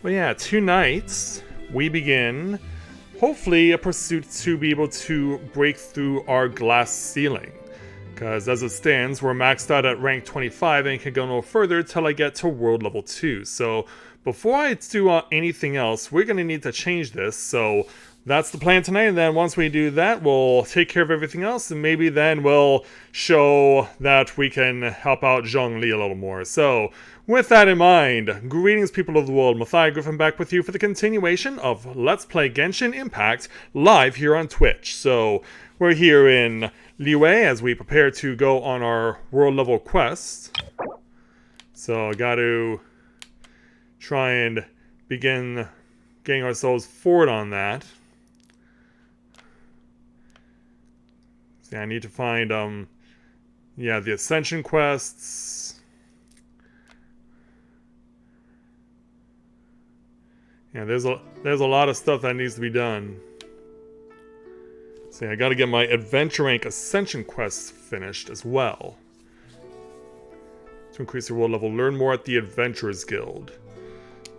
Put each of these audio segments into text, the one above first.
But yeah, tonight we begin, hopefully, a pursuit to be able to break through our glass ceiling. Because as it stands, we're maxed out at rank 25 and can go no further till I get to world level 2. So before I do anything else, we're going to need to change this. So that's the plan tonight, and then once we do that, we'll take care of everything else, and maybe then we'll show that we can help out Zhongli a little more. So, with that in mind, greetings people of the world, Matthias Griffin back with you for the continuation of Let's Play Genshin Impact live here on Twitch. So, we're here in Liyue as we prepare to go on our world level quest. So, I gotta try and begin getting ourselves forward on that. Yeah, I need to find, the Ascension quests. Yeah, there's a lot of stuff that needs to be done. So yeah, I gotta get my Adventure Rank Ascension quests finished as well. To increase your world level, learn more at the Adventurers Guild.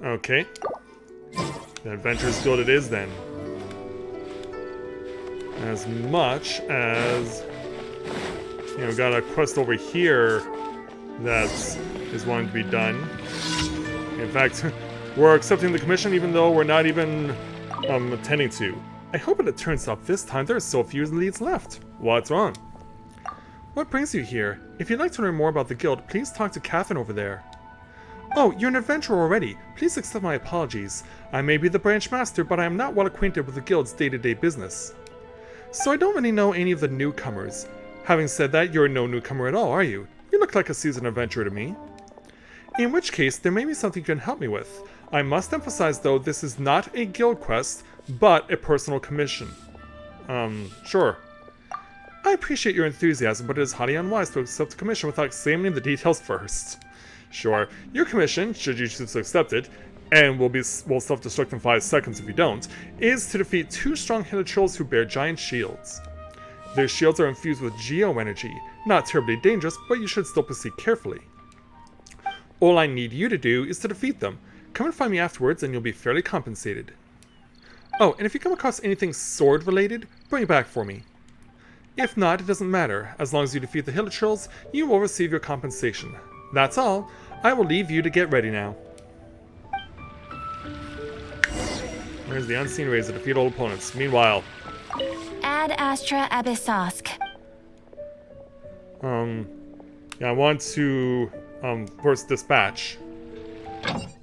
Okay. The Adventurers Guild it is then. As much as, got a quest over here that is wanting to be done. In fact, we're accepting the commission even though we're not even attending to. I hope it turns out this time there are so few leads left. What's wrong? What brings you here? If you'd like to learn more about the guild, please talk to Catherine over there. Oh, you're an adventurer already. Please accept my apologies. I may be the branch master, but I am not well acquainted with the guild's day-to-day business. So I don't really know any of the newcomers. Having said that, you're no newcomer at all, are you? You look like a seasoned adventurer to me. In which case, there may be something you can help me with. I must emphasize, though, this is not a guild quest, but a personal commission. Sure. I appreciate your enthusiasm, but it is highly unwise to accept a commission without examining the details first. Sure, your commission, should you choose to accept it, and will self-destruct in 5 seconds if you don't, is to defeat 2 strong hilichurls who bear giant shields. Their shields are infused with geo-energy, not terribly dangerous, but you should still proceed carefully. All I need you to do is to defeat them. Come and find me afterwards and you'll be fairly compensated. Oh, and if you come across anything sword-related, bring it back for me. If not, it doesn't matter. As long as you defeat the hilichurls, you will receive your compensation. That's all. I will leave you to get ready now. There's the unseen rays to defeat all opponents. Meanwhile, Ad Astra Abyssosk. I want to, first dispatch.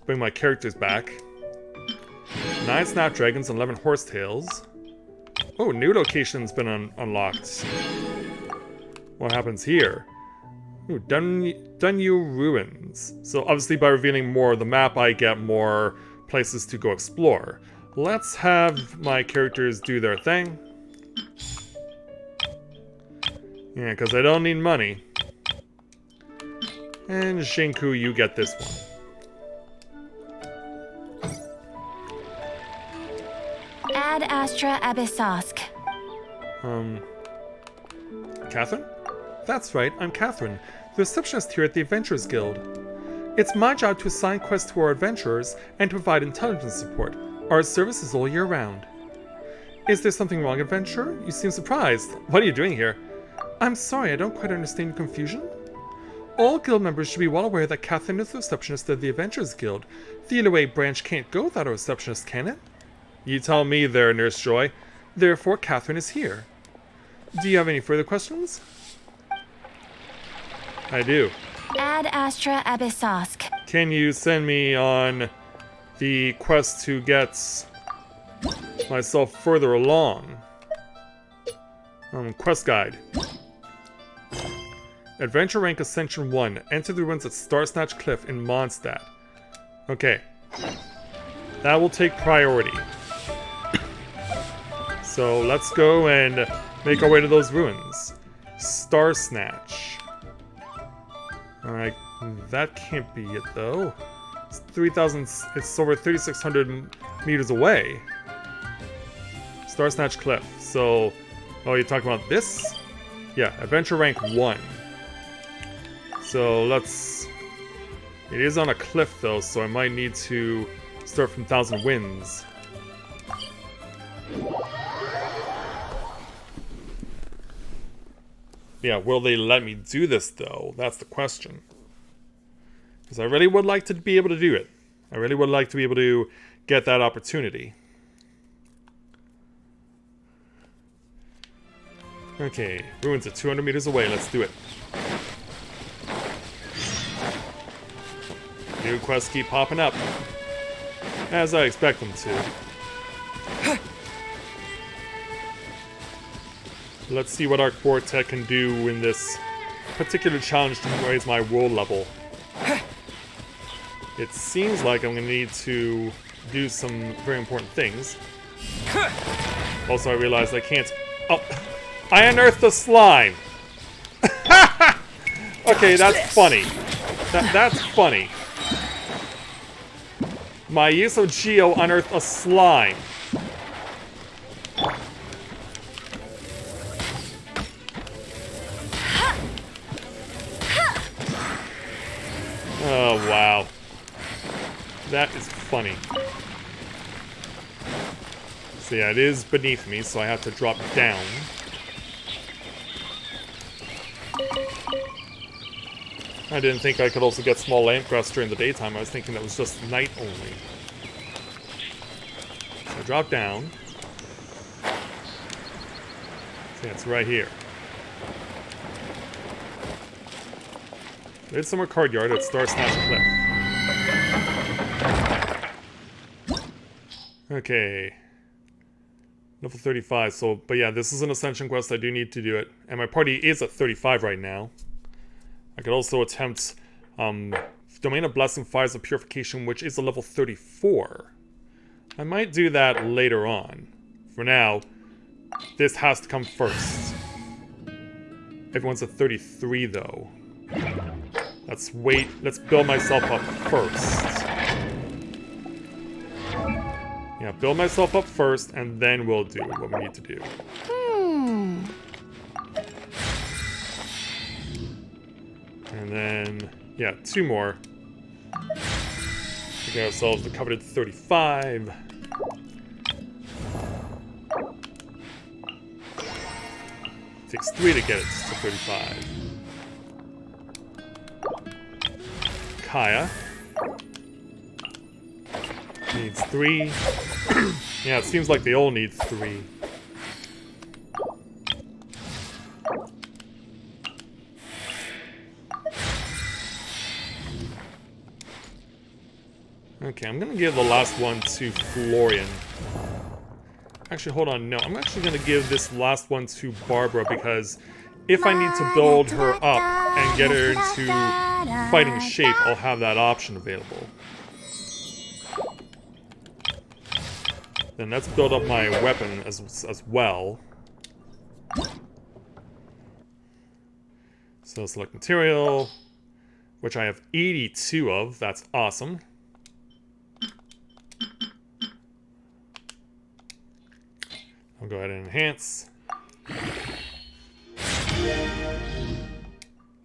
Bring my characters back. 9 snapdragons and 11 horsetails. Oh, new location's been unlocked. What happens here? Ooh, Dunyu Ruins. So obviously by revealing more of the map, I get more places to go explore. Let's have my characters do their thing. Yeah, because I don't need money. And Shinku, you get this one. Ad Astra Abyssosk. Catherine? That's right, I'm Catherine, the receptionist here at the Adventurers Guild. It's my job to assign quests to our adventurers and to provide intelligence support. Our service is all year round. Is there something wrong, adventurer? You seem surprised. What are you doing here? I'm sorry, I don't quite understand your confusion. All guild members should be well aware that Catherine is the receptionist of the Adventurers Guild. The Liyue branch can't go without a receptionist, can it? You tell me there, Nurse Joy. Therefore, Catherine is here. Do you have any further questions? I do. Ad Astra Abyssosk. Can you send me on the quest to get myself further along? Quest guide. Adventure Rank Ascension 1. Enter the ruins at Starsnatch Cliff in Mondstadt. Okay. That will take priority. So let's go and make our way to those ruins. Starsnatch. Alright, that can't be it though. It's 3,000, it's over 3,600 meters away. Starsnatch Cliff. So, oh, you're talking about this? Yeah, Adventure Rank 1. So let's... It is on a cliff though, so I might need to Start from Thousand Winds. Yeah, will they let me do this, though? That's the question. Because I really would like to be able to do it. I really would like to be able to get that opportunity. Okay, ruins are 200 meters away. Let's do it. New quests keep popping up. As I expect them to. Let's see what our quartet can do in this particular challenge to raise my world level. It seems like I'm going to need to do some very important things. Also, I realized I can't... Oh! I unearthed the slime! Okay, that's funny. That's funny. My use of Geo unearthed a slime. Oh, wow. That is funny. So yeah, it is beneath me, so I have to drop down. I didn't think I could also get small lampgrass during the daytime. I was thinking that was just night only. So I drop down. See, it's right here. There's Summer Card Yard at Star Snatch Cliff. Okay. Level 35, so, but yeah, this is an Ascension quest. I do need to do it. And my party is at 35 right now. I could also attempt Domain of Blessing, Fires of Purification, which is a level 34. I might do that later on. For now, this has to come first. Everyone's at 33 though. Let's wait. Let's build myself up first. Yeah, build myself up first, and then we'll do what we need to do. And then, yeah, 2 more. We get ourselves the coveted 35. Takes 3 to get it to 35. Kaya needs 3. Yeah, it seems like they all need 3. Okay, I'm gonna give the last one to Florian. Actually, hold on, no. I'm actually gonna give this last one to Barbara because if I need to build her up and get her into fighting shape, I'll have that option available. Then let's build up my weapon as well. So select material, which I have 82 of. That's awesome. I'll go ahead and enhance.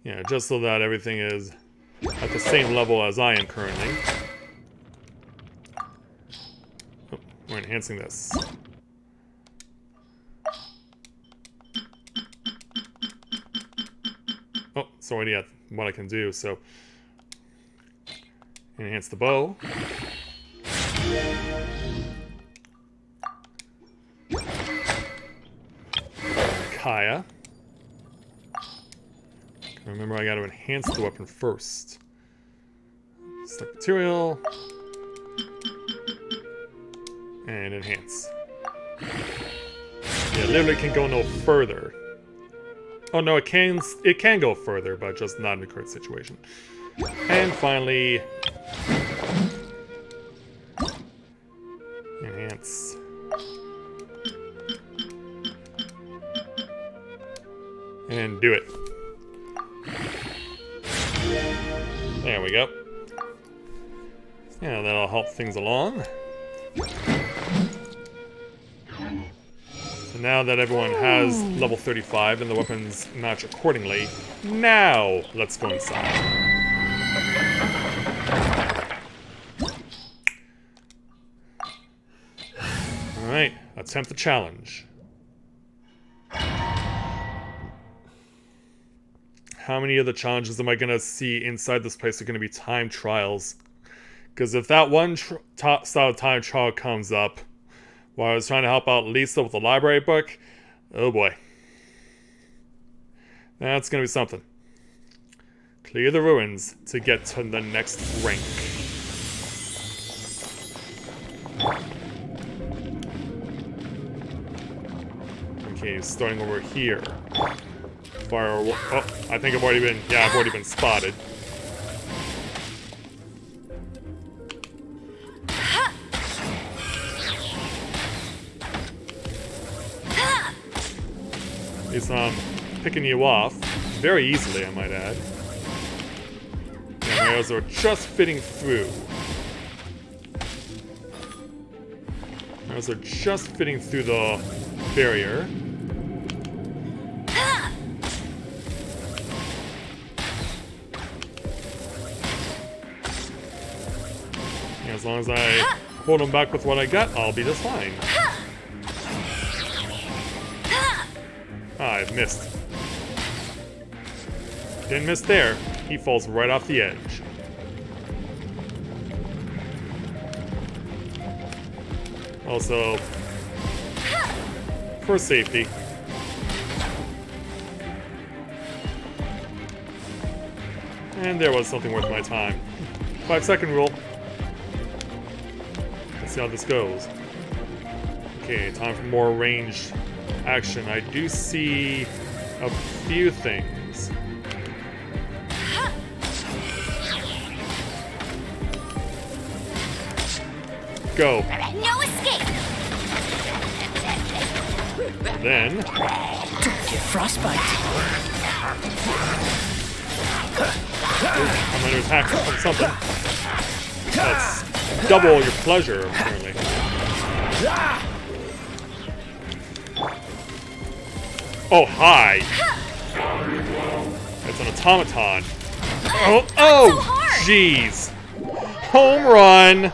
Yeah, just so that everything is at the same level as I am currently. Oh, we're enhancing this. Oh, it's already at what I can do, so enhance the bow. Kaya. Remember, I got to enhance the weapon first. Select material. And enhance. Yeah, literally can go no further. Oh no, it can go further, but just not in the current situation. And finally, enhance. And do it. There we go. Yeah, that'll help things along. So now that everyone has level 35 and the weapons match accordingly, now let's go inside. Attempt the challenge. How many of the challenges am I going to see inside this place are going to be time trials? Because if that one style time trial comes up while I was trying to help out Lisa with the library book, oh boy. That's going to be something. Clear the ruins to get to the next rank. Okay, starting over here. Fire. Oh, I think I've already been. Yeah, I've already been spotted. At least I'm picking you off very easily, I might add. Yeah, my arrows are just fitting through. My arrows are just fitting through the barrier. As long as I hold them back with what I got, I'll be just fine. Ah, I've missed. Didn't miss there. He falls right off the edge. Also, for safety. And there was something worth my time. 5-second rule. Let's see how this goes. Okay, time for more ranged action. I do see a few things. Go. No escape. Then Get frostbite. I'm under attack from something. That's double your pleasure, apparently. Oh, hi. It's an automaton. Oh, jeez. Home run.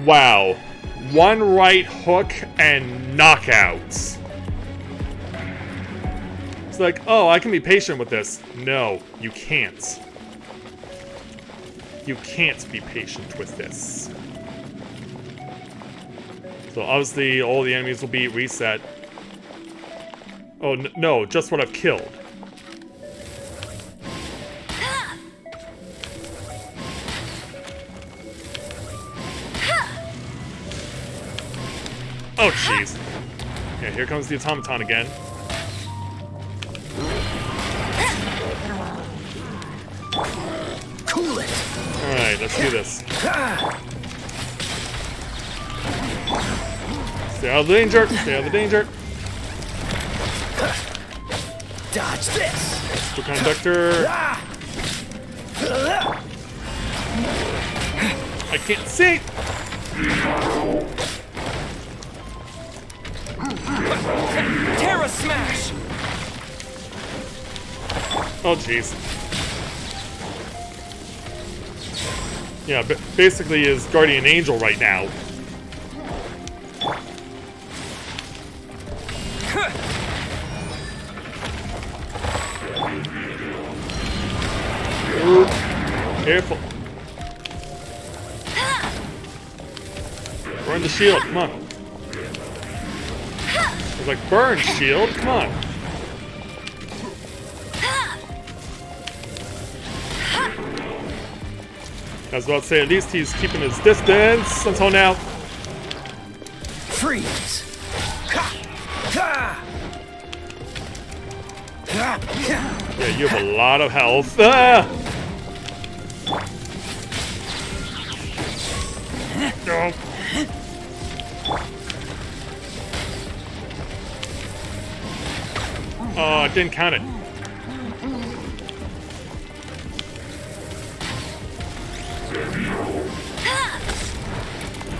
Wow. One right hook and knockouts. It's like, oh, I can be patient with this. No, you can't. You can't be patient with this. So obviously all the enemies will be reset. Oh, no, just what I've killed. Oh, jeez. Yeah, here comes the automaton again. Cool it. Alright, let's do this. Stay out of the danger! Stay out of the danger! Dodge this. Superconductor. I can't see! Terra smash. Oh, jeez. Yeah, basically is guardian angel right now. Ooh, careful. Burn the shield, come on. I was like, burn shield, come on. I was about to say, at least he's keeping his distance until now. Freeze. Yeah, you have a lot of health. Ah! No. Oh, I didn't count it.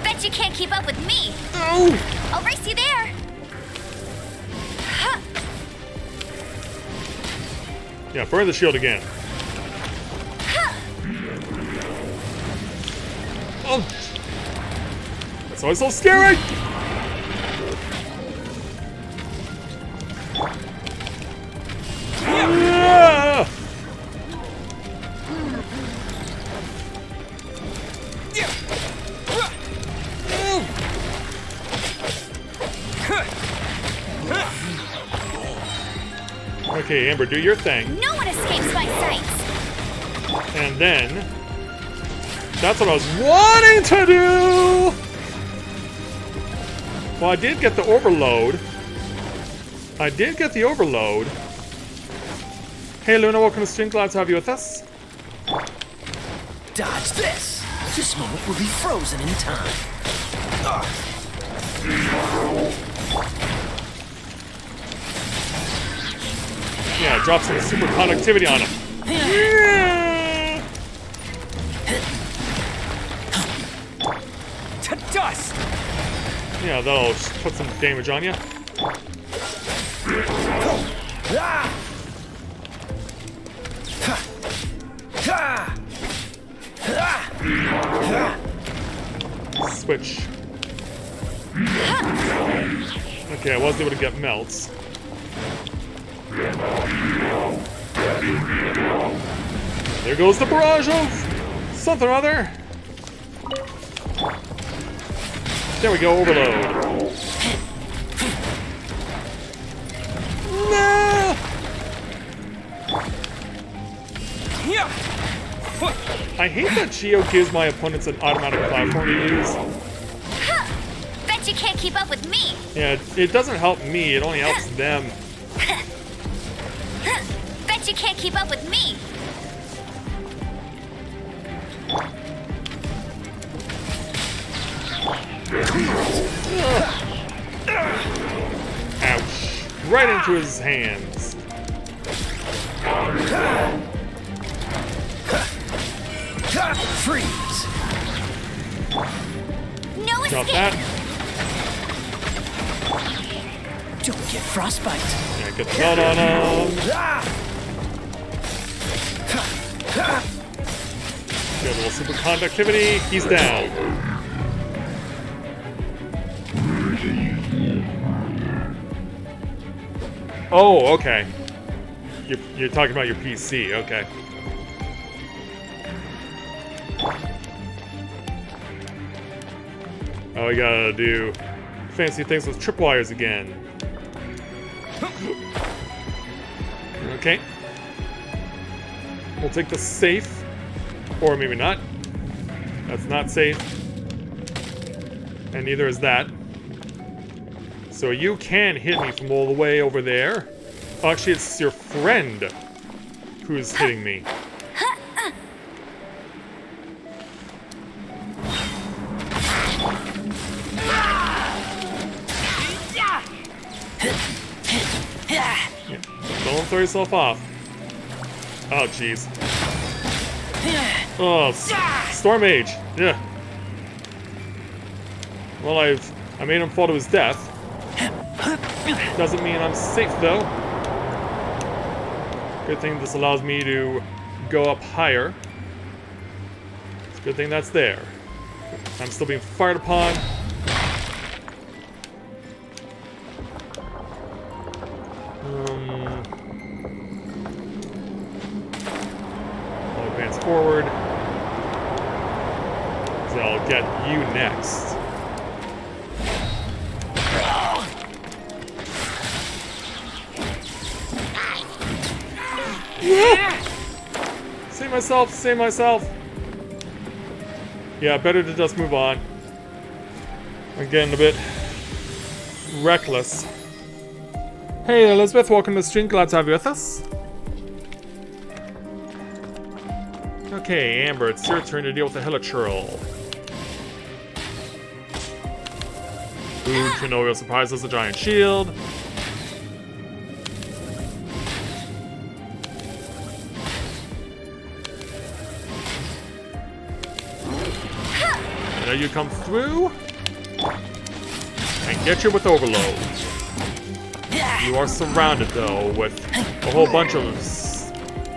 Bet you can't keep up with me. Oh! I'll race you there. Yeah, burn the shield again. Oh! That's always so scary! Ah! Okay, Amber, do your thing. No one escapes my sight. And then... that's what I was wanting to do! Well, I did get the overload. Hey, Luna, welcome to stream. Glad to have you with us. Dodge this. This moment will be frozen in time. Yeah, drop some super conductivity on him. Yeah. To dust. Yeah, that'll put some damage on you. Switch. Okay, I was able to get melts. There goes the barrage of something or other. There we go, overload. No! I hate that Geo gives my opponents an automatic platform to use. Bet you can't keep up with me. Yeah, it doesn't help me, it only helps them. Bet you can't keep up with me. Ouch. Right into his hands. Freeze. No Drop escape. that. Don't get frostbite. Yeah, get the melt on him. Get a little super conductivity. He's down. Oh, okay. You're talking about your PC, okay. Oh, we gotta do fancy things with tripwires again. Okay. We'll take the safe. Or maybe not. That's not safe. And neither is that. So you can hit me from all the way over there. Oh, actually, it's your friend who's hitting me. Yeah. Don't throw yourself off. Oh, jeez. Oh, Storm Mage. Yeah. Well, I made him fall to his death. Doesn't mean I'm safe, though. Good thing this allows me to go up higher. It's a good thing that's there. I'm still being fired upon. I'll advance forward. So I'll get you next. Save myself, save myself. Yeah, better to just move on. I'm getting a bit reckless. Hey Elizabeth, welcome to the stream. Glad to have you with us. Okay, Amber, it's your turn to deal with the Helichurl. Boom, Shinobi surprises a giant shield. And now you come through and get you with overload. You are surrounded, though, with a whole bunch of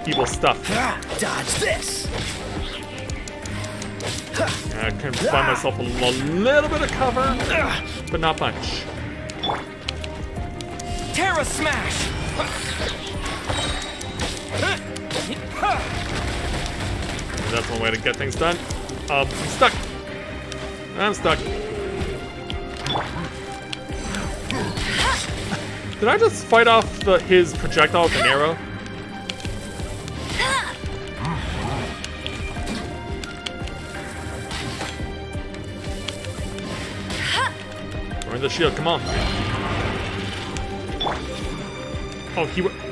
evil stuff. Dodge this. I can find myself a little bit of cover, but not much. Terra Smash! That's one way to get things done. I'm stuck. I'm stuck. Did I just fight off his projectile with an arrow? Burn the shield, come on. Oh,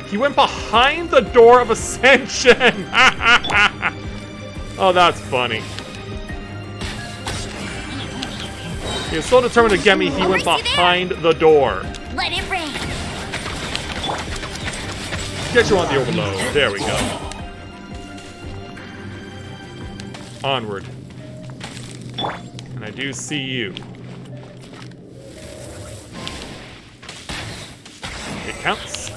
he went behind the door of Ascension! Oh, that's funny. He was so determined to get me, he went behind the door. Let it rain. Get you on the overload. There we go. Onward. And I do see you. It counts.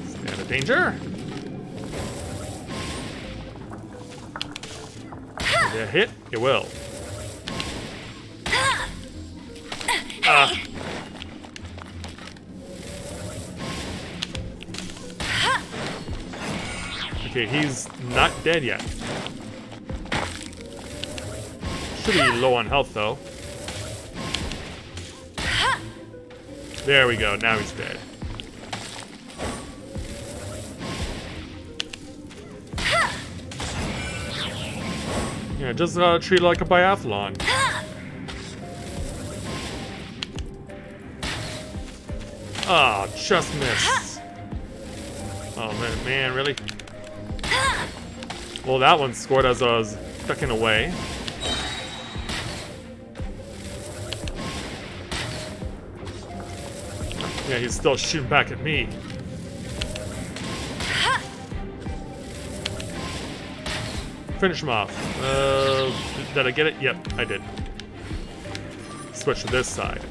Stand of danger. Will it hit? It will. Okay, he's not dead yet. Should be low on health, though. There we go, now he's dead. Yeah, just treat it like a biathlon. Ah, oh, just missed. Oh man, really? Well, that one scored as I was ducking away. Yeah, he's still shooting back at me. Finish him off. Did I get it? Yep, I did. Switch to this side.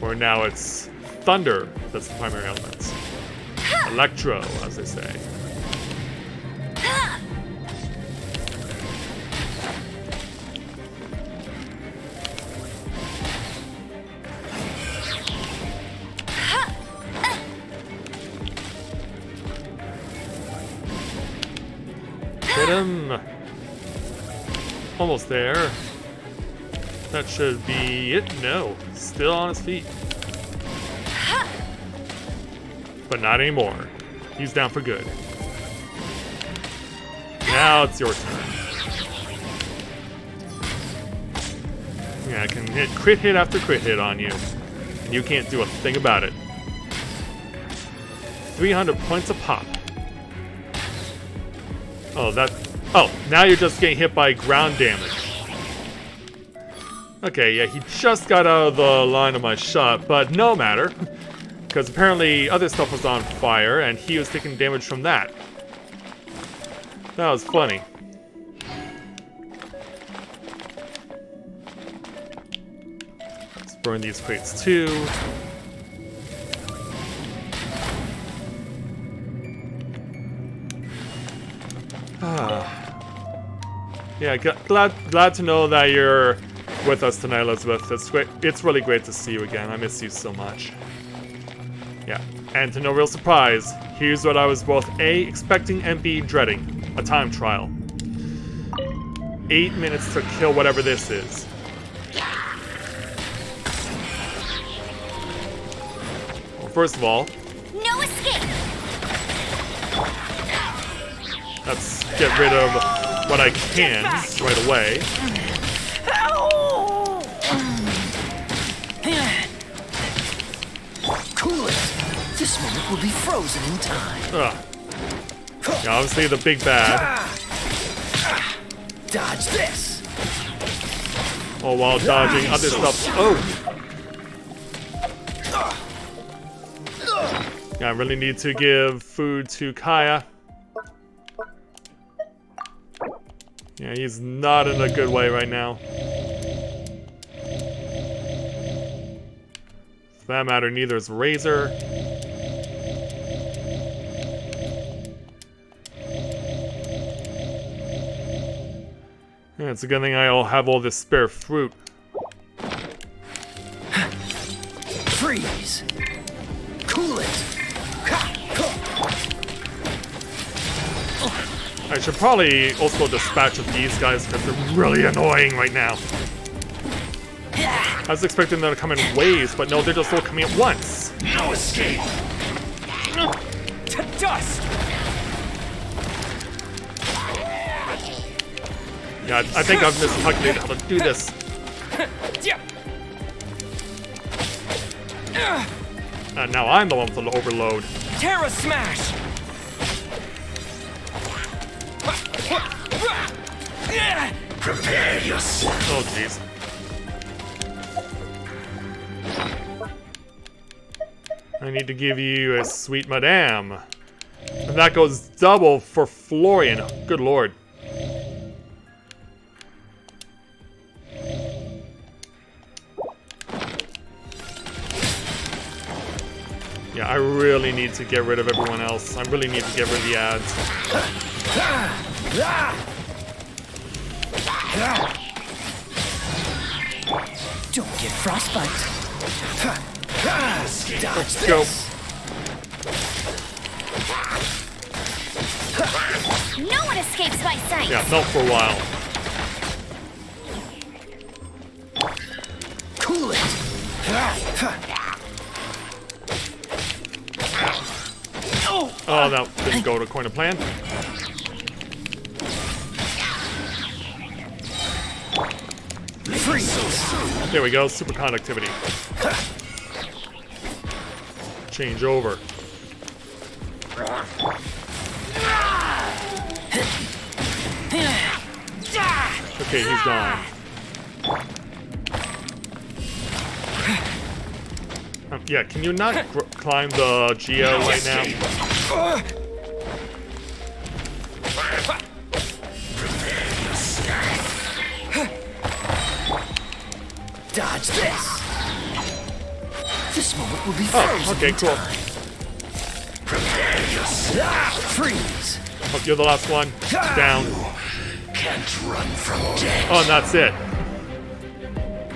Where now it's thunder that's the primary element. Electro, as they say. Hit him! Almost there. That should be it. No, still on his feet. But not anymore. He's down for good. Now it's your turn. Yeah, I can hit crit hit after crit hit on you. And you can't do a thing about it. 300 points a pop. Oh, oh, now you're just getting hit by ground damage. Okay, yeah, he just got out of the line of my shot, but no matter. Because apparently other stuff was on fire, and he was taking damage from that. That was funny. Let's burn these crates too. Yeah, glad to know that you're with us tonight, Elizabeth. It's great. It's really great to see you again. I miss you so much. Yeah, and to no real surprise, here's what I was both A, expecting and B, dreading. A time trial. 8 minutes to kill whatever this is. Well, first of all, No escape. let's get rid of what I can right away. Cool it. This moment will be frozen in time. Ugh. Yeah, obviously the big bad. Dodge this. Oh, while dodging other stuff. Oh! Yeah, I really need to give food to Kaya. Yeah, he's not in a good way right now. For that matter, neither is Razor. Yeah, it's a good thing I'll have all this spare fruit. Freeze! Cool it! I should probably also dispatch of these guys because they're really annoying right now. I was expecting them to come in waves, but no, they're just all coming at once. No escape! To dust! Yeah, I think I've miscalculated how to do this. And now I'm the one with the overload. Terra Smash! Prepare yourself! Oh, jeez. I need to give you a sweet madame. And that goes double for Florian. Good lord. Yeah, I really need to get rid of everyone else. I really need to get rid of the ads. Don't get frostbite. Let's go. No one escapes my sight. Yeah, not for a while. Cool it. Oh, that didn't go according to plan. Freeze. There we go, superconductivity. Change over. Okay, he's gone. Yeah, can you not climb the Geo right now? Dodge this. This moment will be frozen. Oh, okay, cool. Prepare yourself. Freeze. Hope you're the last one. Down. Can't run from death. Oh, and that's it.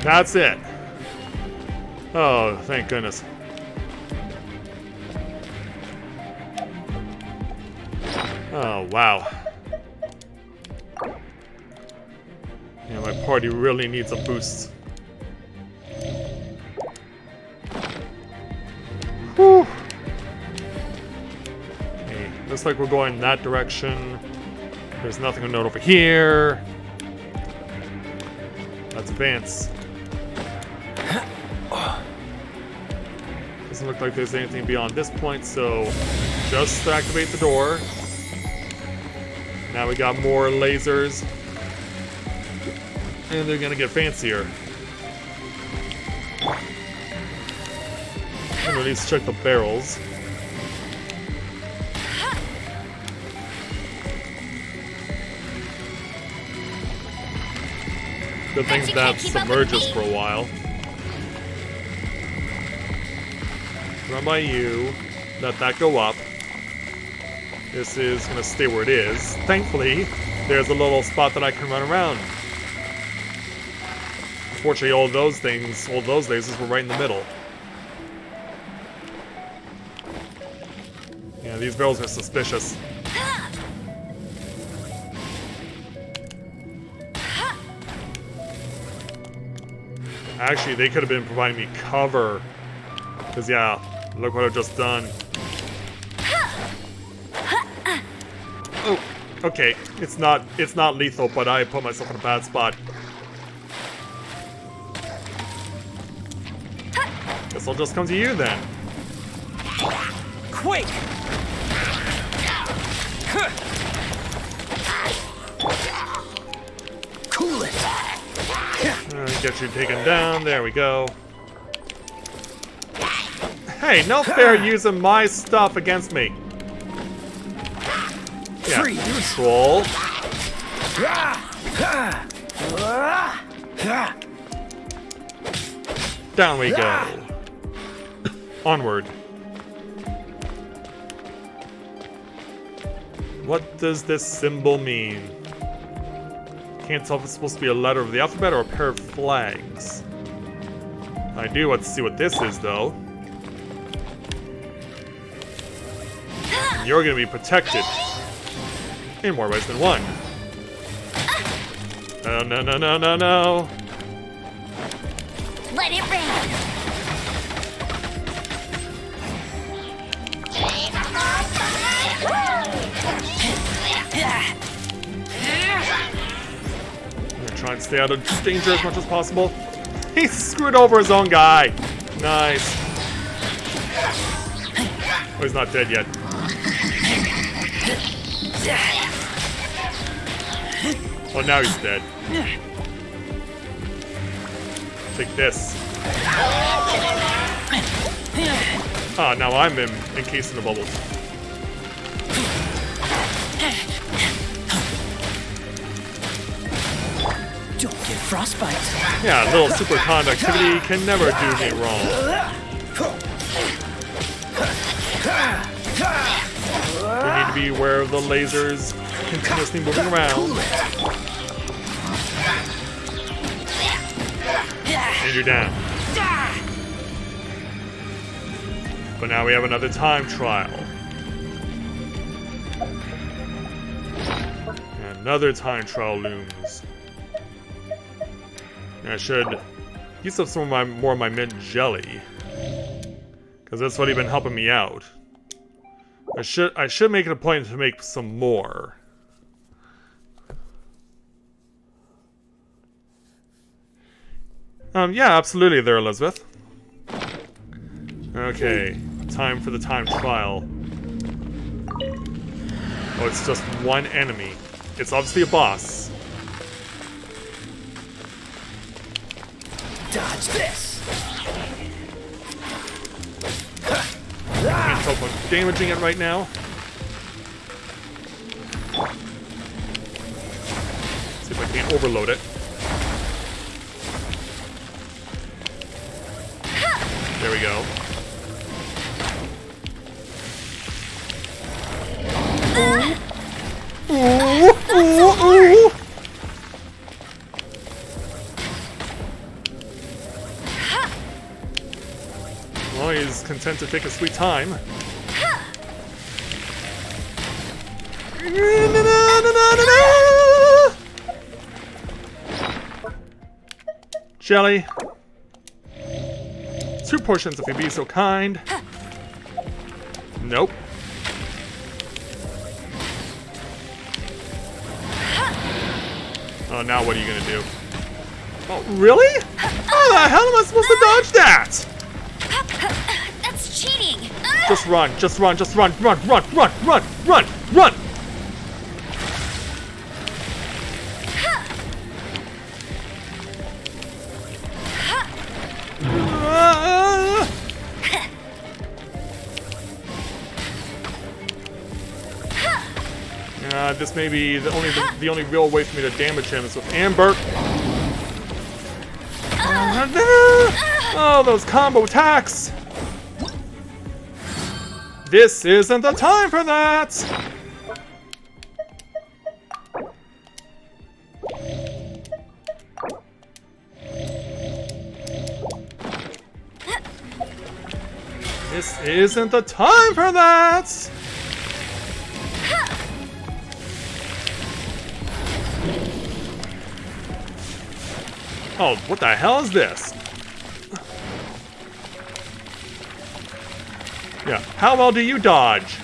That's it. Oh, thank goodness. Oh, wow. Yeah, my party really needs a boost. Whew. Okay, looks like we're going that direction. There's nothing to note over here. Let's advance. Doesn't look like there's anything beyond this point, so just activate the door. Now we got more lasers. And they're gonna get fancier. And at least check the barrels. Good thing that submerges for a while. Run by you. Let that go up. This is gonna stay where it is. Thankfully, there's a little spot that I can run around. Unfortunately, all those things, all those lasers were right in the middle. Yeah, these barrels are suspicious. Actually, they could have been providing me cover. Because, yeah, look what I've just done. Oh, okay. It's not lethal, but I put myself in a bad spot. Guess I'll just come to you then. Quick! Cool it! Get you taken down. There we go. Hey, no fair using my stuff against me. Yeah, control. Down we go. Onward. What does this symbol mean? Can't tell if it's supposed to be a letter of the alphabet or a pair of flags. I do want to see what this is, though. You're gonna be protected. In more ways than one. Oh, no, no, no, no, no. Let it rain. I'm gonna try and stay out of danger as much as possible. He screwed over his own guy. Nice. Oh, he's not dead yet. Oh, now he's dead. Take this. Ah, now I'm encased in a bubble. Don't get frostbite. Yeah, a little super conductivity can never do me wrong. We need to be aware of the lasers continuously moving around. And you're down. But now we have another time trial. And another time trial looms. And I should use up some of more of my mint jelly, because that's what he's been helping me out. I should make it a point to make some more. Yeah, absolutely there, Elizabeth. Okay, time for the time trial. Oh, it's just one enemy. It's obviously a boss. Dodge this. Can't tell if I'm damaging it right now. See if I can't overload it. There we go. Ooh, ooh, ooh. Well, he's content to take a sweet time. Jelly. 2 portions if you'd be so kind. Nope. Oh, now what are you gonna do? Oh, really? How the hell am I supposed to dodge that? That's cheating. Just run, just run, just run, run, run, run, run, run, run! This may be the only real way for me to damage him is with Amber. Oh, those combo attacks! This isn't the time for that! This isn't the time for that! Oh, what the hell is this? Yeah, how well do you dodge?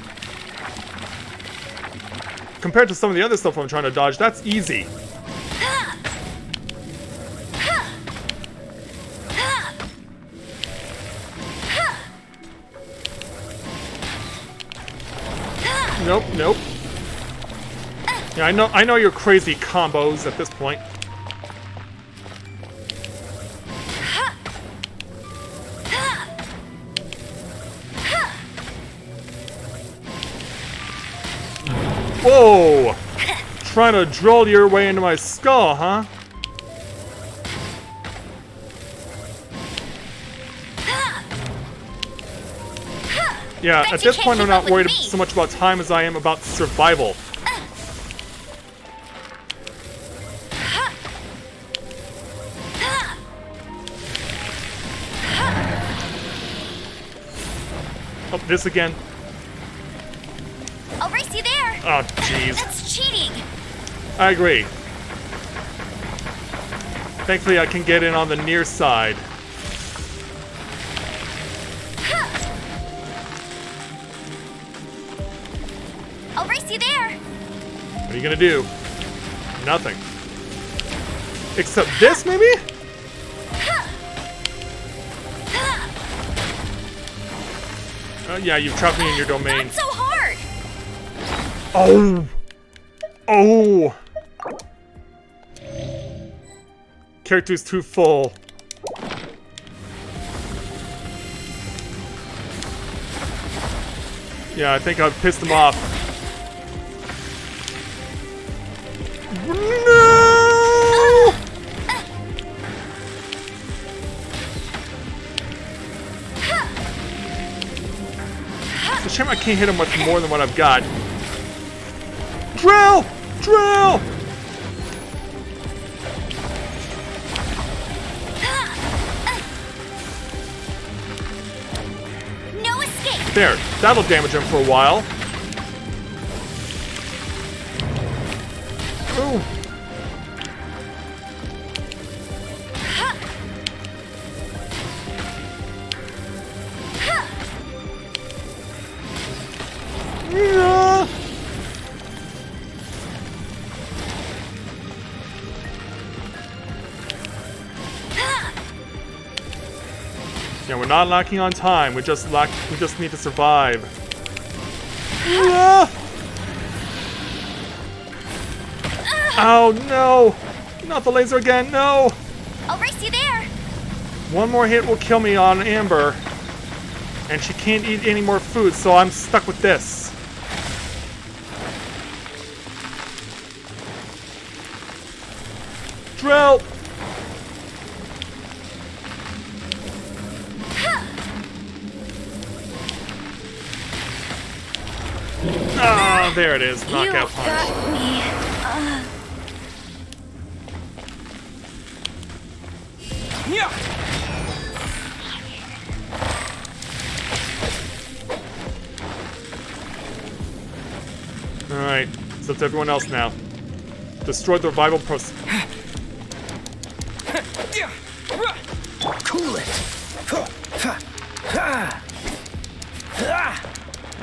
Compared to some of the other stuff I'm trying to dodge, that's easy. Nope, nope. Yeah, I know your crazy combos at this point. Whoa! Trying to drill your way into my skull, huh? Yeah, Bet at you this can't point I'm keep up not with worried me. so much about time as I am about survival. Oh, this again. I'll race you there. Oh, jeez. That's cheating. I agree. Thankfully, I can get in on the near side. I'll race you there. What are you gonna do? Nothing. Except this, maybe? Yeah, you've trapped me in your domain. Not so hard. Oh! Oh! Character's too full. Yeah, I think I've pissed him off. No! It's a shame I can't hit him with more than what I've got. Drill! Drill! No escape. There, that'll damage him for a while. Ooh. Yeah. Yeah, we're not lacking on time. We just need to survive. Ah! Oh no! Not the laser again, no! I'll race you there. One more hit will kill me on Amber. And she can't eat any more food, so I'm stuck with this. Drill! Ah, there it is. Knockout punch. Got me. Yeah. Alright, it's up to everyone else now. Destroy the revival process. Cool it.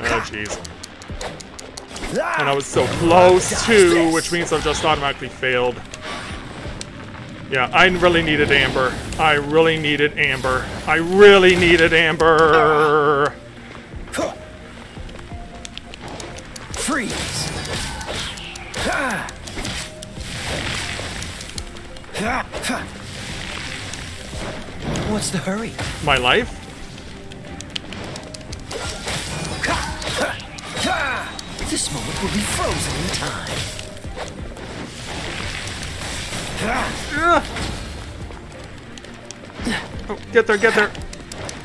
Oh, jeez. And I was so close, too, which means I've just automatically failed. Yeah, I really needed Amber. I really needed Amber. I really needed Amber. Freeze. What's the hurry? My life? This moment will be frozen in time. Oh, get there, get there.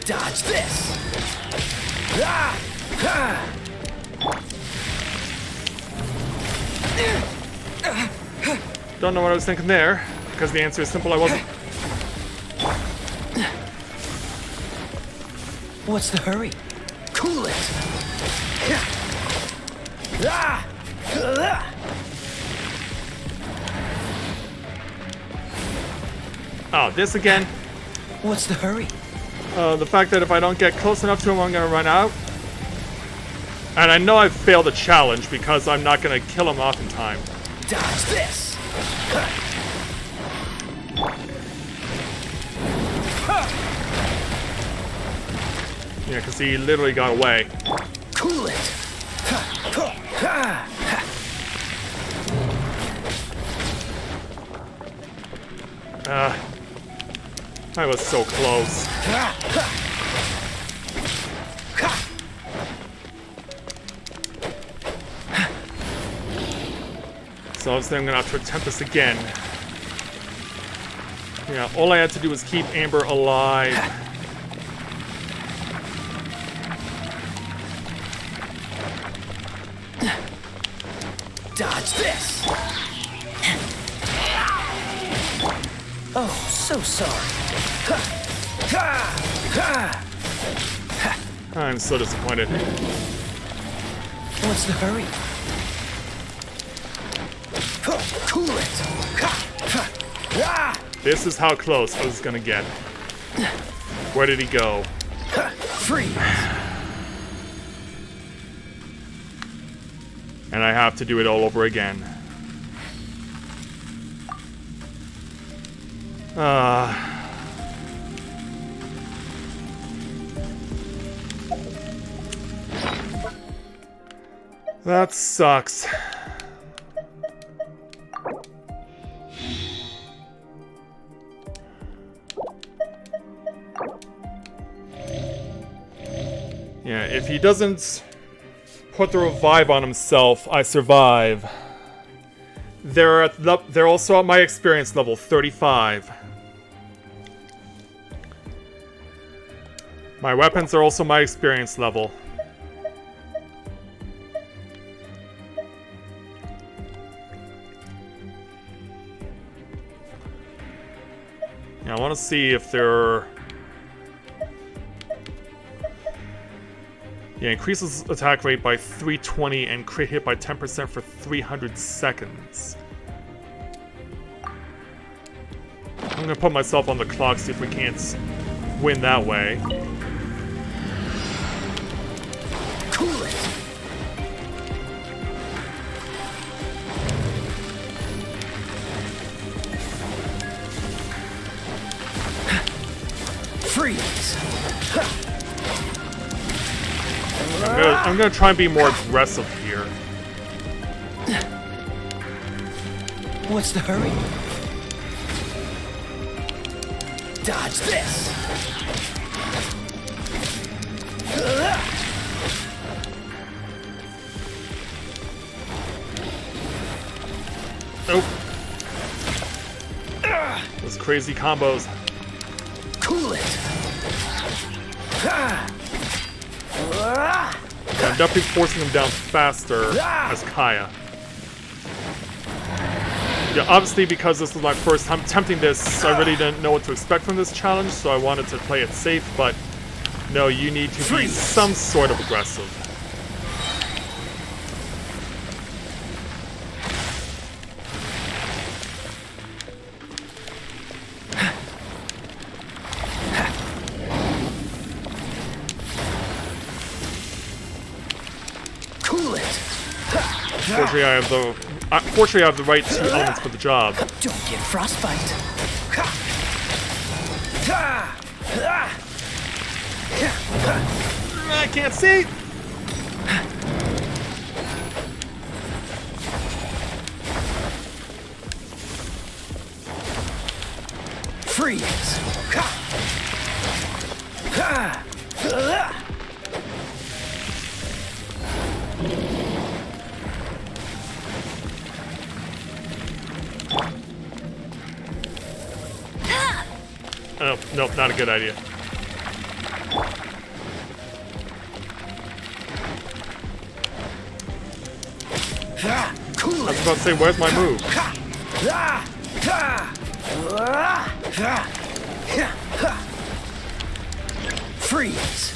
Dodge this. Don't know what I was thinking there, because the answer is simple, I wasn't. What's the hurry? Cool it. Oh, this again? What's the hurry? The fact that if I don't get close enough to him, I'm gonna run out. And I know I've failed a challenge because I'm not gonna kill him off in time. Dodge this. Yeah, because he literally got away. Cool it. I was so close. So obviously I'm gonna have to attempt this again. Yeah, all I had to do was keep Amber alive. Dodge this. Oh, so sorry. I'm so disappointed. What's the hurry? Cool it. This is how close I was gonna get. Where did he go? Freeze. And I have to do it all over again. That sucks. Yeah, if he doesn't put the revive on himself, I survive. They're also at my experience level 35. My weapons are also my experience level. Yeah, I want to see if they're... Yeah, increases attack rate by 320 and crit hit by 10% for 300 seconds. I'm gonna put myself on the clock, see if we can't win that way. Cool it. Freeze. I'm gonna try and be more aggressive here. What's the hurry? Dodge this. Nope. Those crazy combos. Cool it. Yeah, I'm definitely forcing him down faster as Kaya. Yeah, obviously because this was my first time attempting this, I really didn't know what to expect from this challenge, so I wanted to play it safe, but no, you need to be some sort of aggressive. Fortunately, I have the right two elements for the job. Don't get frostbite. I can't see. Freeze. Oh, nope, not a good idea. Cool I was about to say, where's my move? Freeze.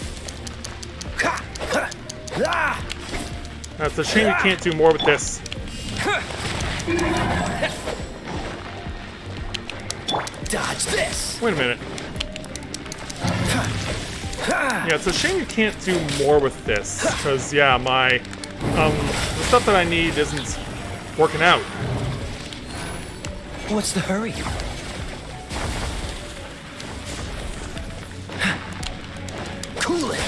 That's a shame you can't do more with this. Dodge this. Wait a minute. Yeah, it's a shame you can't do more with this, because yeah, my the stuff that I need isn't working out. What's the hurry? Cool it.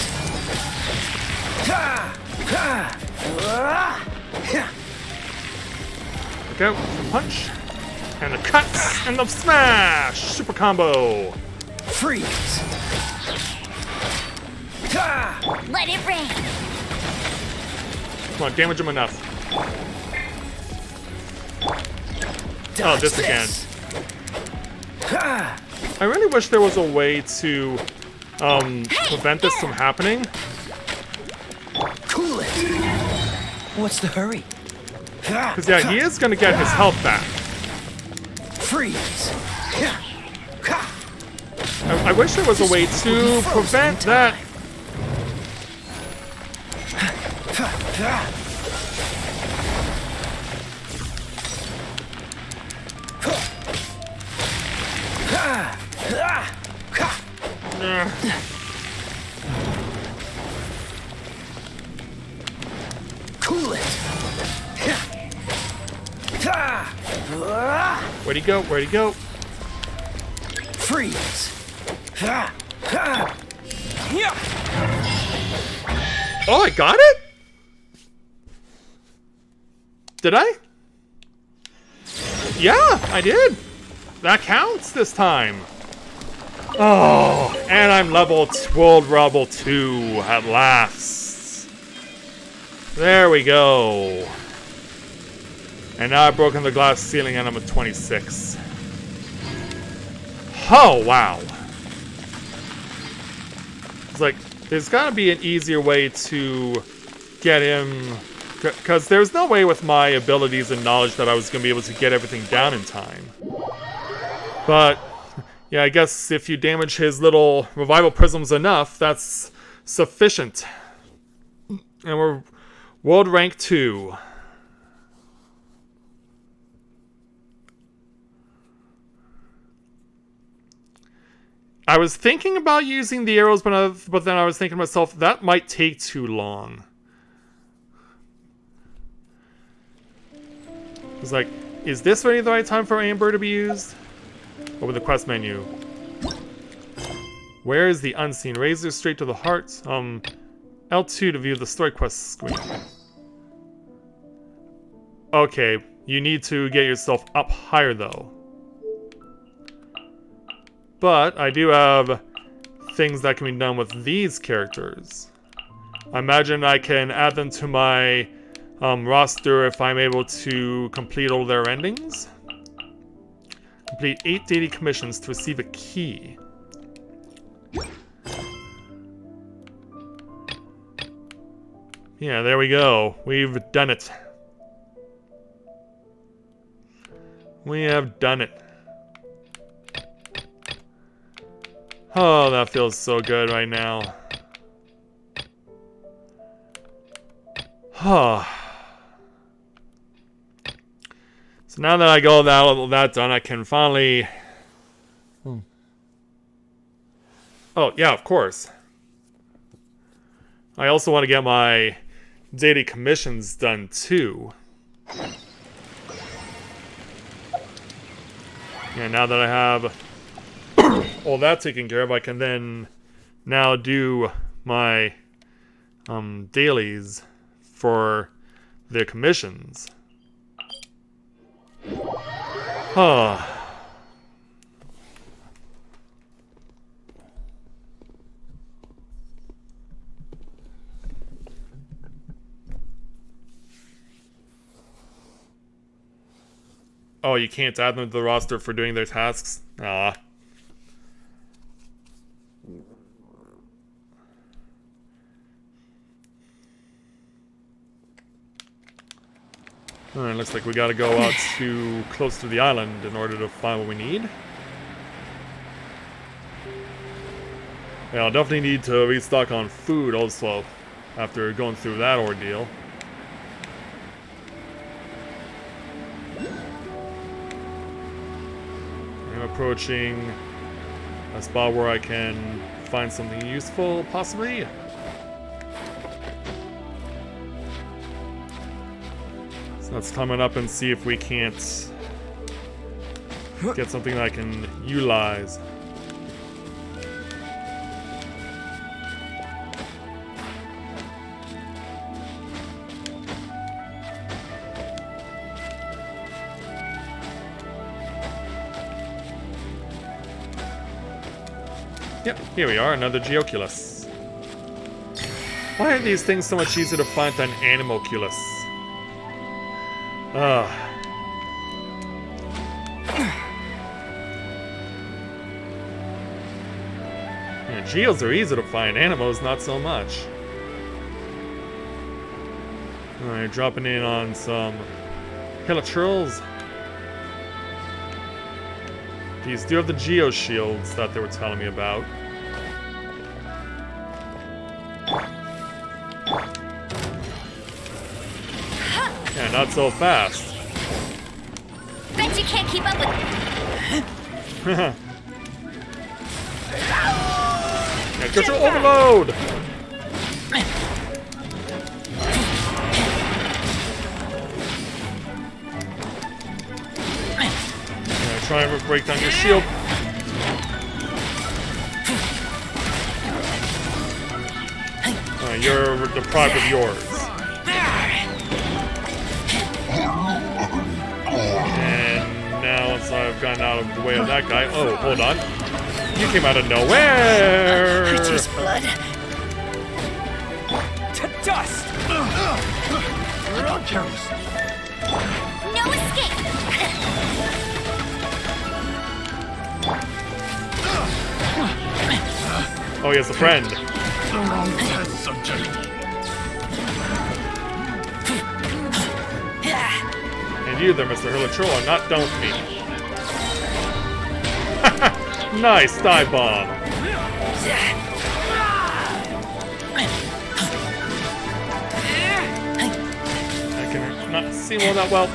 Go, punch, and the cut, and the smash! Super combo! Freeze. Let it rain. Come on, damage him enough. Dodge Oh, this again. I really wish there was a way to prevent this from happening. Cool it. What's the hurry? Because, yeah, he is going to get his health back. Freeze. I wish there was a way to prevent that. Cool it. Where'd he go? Where'd he go? Freeze. Oh, I got it? Did I? Yeah, I did. That counts this time. Oh, and I'm World Rebel 2 at last. There we go. And now I've broken the glass ceiling and I'm at 26. Oh, wow. It's like, there's gotta be an easier way to get him, because there's no way with my abilities and knowledge that I was gonna be able to get everything down in time. But, yeah, I guess if you damage his little revival prisms enough, that's sufficient. And we're world rank 2. I was thinking about using the arrows, but then I was thinking to myself, that might take too long. It's like, is this really the right time for Amber to be used? Over the quest menu. Where is the unseen? Razor straight to the heart. L2 to view the story quest screen. Okay, you need to get yourself up higher though. But I do have things that can be done with these characters. I imagine I can add them to my roster if I'm able to complete all their endings. Complete 8 daily commissions to receive a key. Yeah, there we go. We've done it. We have done it. Oh, that feels so good right now. So now that I got all that done, I can finally... Oh, yeah, of course. I also want to get my daily commissions done, too. Yeah, now that I have all that taken care of, I can then now do my dailies for their commissions. Oh, you can't add them to the roster for doing their tasks? Ah. Alright, looks like we gotta go out to close to the island in order to find what we need. Yeah, I'll definitely need to restock on food also after going through that ordeal. I'm approaching a spot where I can find something useful, possibly. Let's coming up and see if we can't get something that I can utilize. Yep, here we are, another Geoculus. Why are these things so much easier to find than Animoculus? Yeah, geos are easy to find, animals not so much. Alright, dropping in on some Hilichurls. These do have the Geo Shields that they were telling me about. Yeah, not so fast. Bet you can't keep up with. Yeah, go to overload! Yeah, try and break down your shield. You're deprived of yours. And now, once I've gotten out of the way of that guy... Oh, hold on. You came out of nowhere! I taste blood. To dust! No escape. Oh, he has a friend. The wrong test subject. And you there, Mr. Hilichurl, are not done with me. Nice dive bomb. I can not see well that well.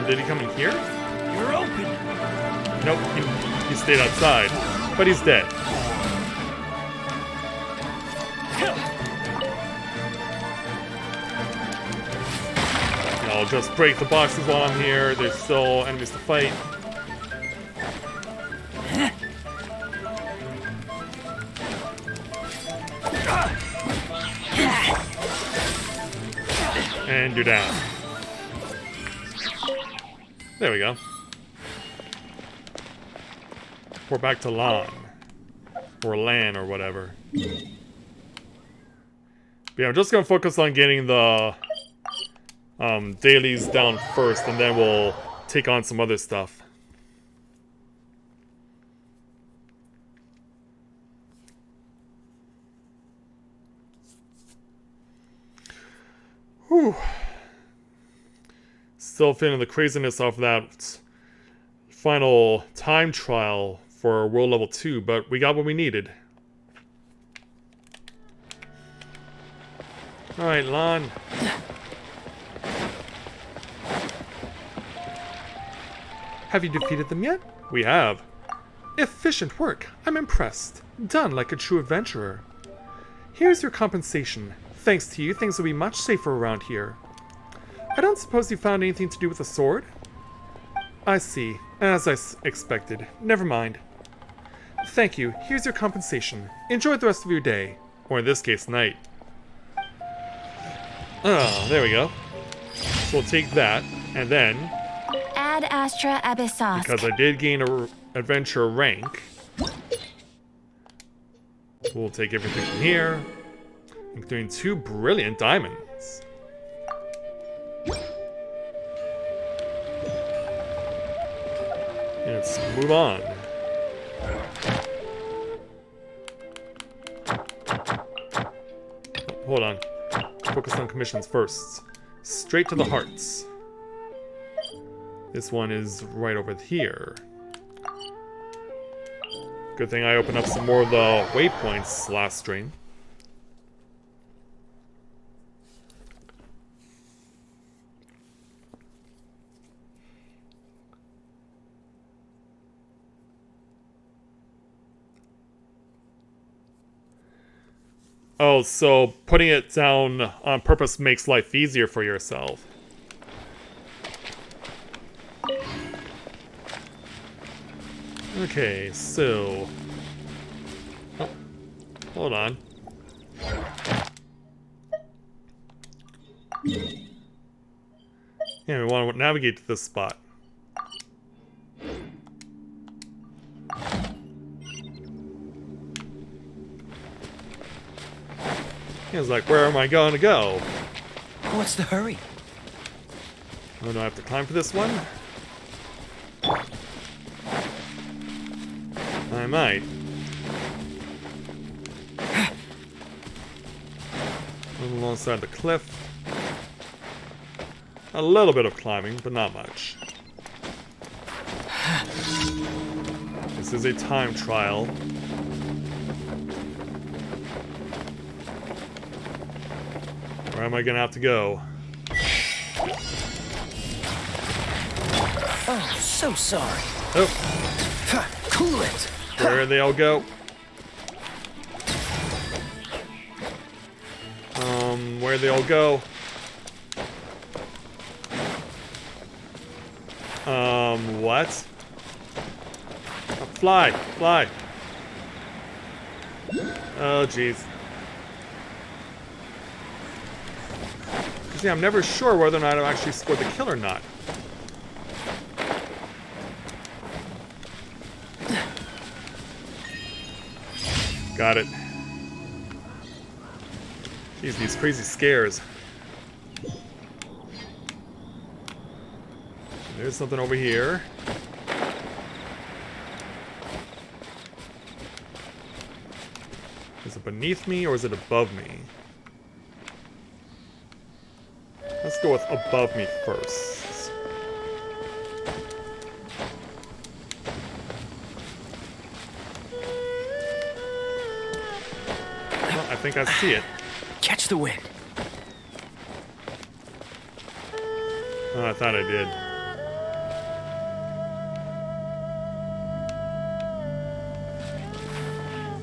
Did he come in here? You're open. Nope, he stayed outside. But he's dead. I'll just break the boxes while I'm here. There's still enemies to fight. And you're down. There we go. We're back to Lan. Or Lan, or whatever. But yeah, I'm just gonna focus on getting the dailies down first, and then we'll take on some other stuff. Whew. Still feeling the craziness of that final time trial for World Level 2, but we got what we needed. Alright, Lan. Have you defeated them yet? We have. Efficient work. I'm impressed. Done like a true adventurer. Here's your compensation. Thanks to you, things will be much safer around here. I don't suppose you found anything to do with the sword? I see. As I expected. Never mind. Thank you. Here's your compensation. Enjoy the rest of your day. Or in this case, night. Oh, there we go. So we'll take that, and then... Ad Astra Abyssos. Because I did gain a adventure rank, we'll take everything from here, including 2 brilliant diamonds. Let's move on. Hold on. Focus on commissions first. Straight to the hearts. This one is right over here. Good thing I opened up some more of the waypoints last stream. Oh, so putting it down on purpose makes life easier for yourself. Okay, so... Oh, hold on. Yeah, we want to navigate to this spot. He was like, where am I going to go? What's the hurry? Oh, do I have to climb for this one? I might. alongside the cliff. A little bit of climbing, but not much. This is a time trial. Where am I gonna have to go? Oh, so sorry. Oh, Cool it. where they all go? Where'd they all go? What? Oh, fly! Fly! Oh, jeez. See, I'm never sure whether or not I actually scored the kill or not. Got it. Jeez, these crazy scares. There's something over here. Is it beneath me or is it above me? Let's go with above me first. Well, I think I see it. Catch the wind. Oh, I thought I did.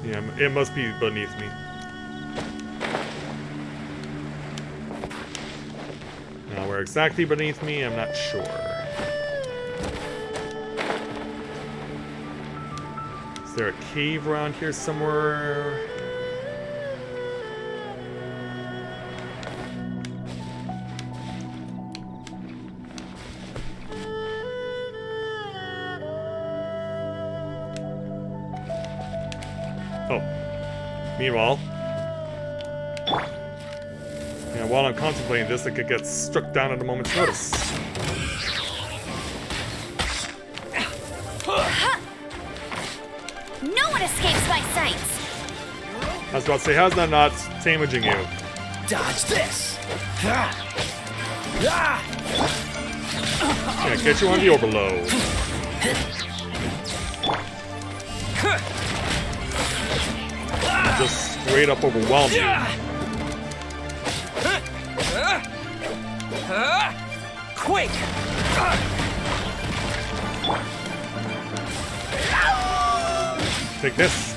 Yeah, it must be beneath me. Now, where exactly beneath me, I'm not sure. Is there a cave around here somewhere? Oh. Meanwhile, yeah, while I'm contemplating this, I could get struck down at a moment's notice. No one escapes my sights. I was about to say, how's that not damaging you? Dodge this. Yeah, get you on the overload. Just straight up overwhelm you. Quick. Take this.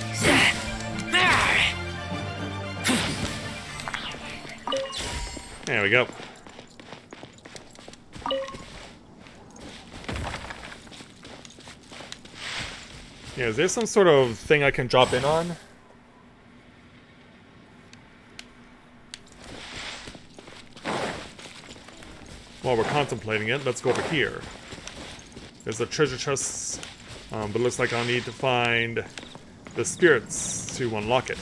There we go. Yeah, is there some sort of thing I can drop in on? While we're contemplating it, let's go over here. There's a treasure chest, but it looks like I'll need to find the spirits to unlock it.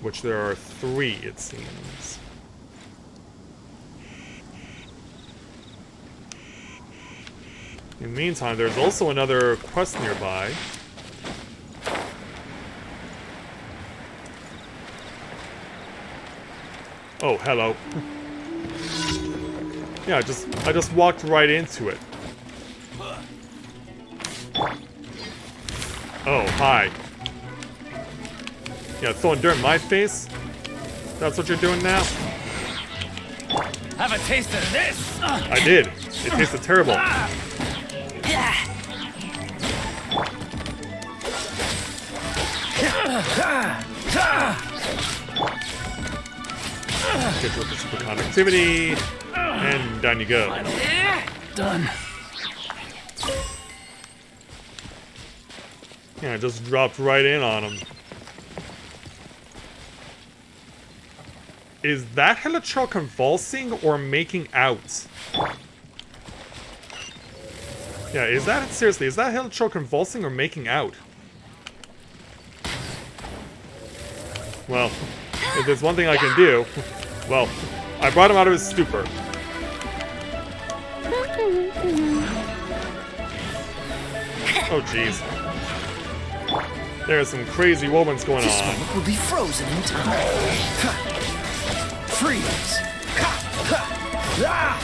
Which there are 3, it seems. In the meantime, there's also another quest nearby. Oh, hello. Yeah, I just walked right into it. Oh, hi. Yeah, throwing dirt in my face? That's what you're doing now? Have a taste of this. I did. It tasted terrible. Get you with the super conductivity, and down you go. Done. Yeah, I just dropped right in on him. Is that Hilichurl convulsing or making out? Yeah, is that, seriously, is that Hilichurl convulsing or making out? Well, if there's one thing I can do, well, I brought him out of his stupor. Oh, jeez. There's some crazy moments going This on. moment will be frozen in time. Freeze.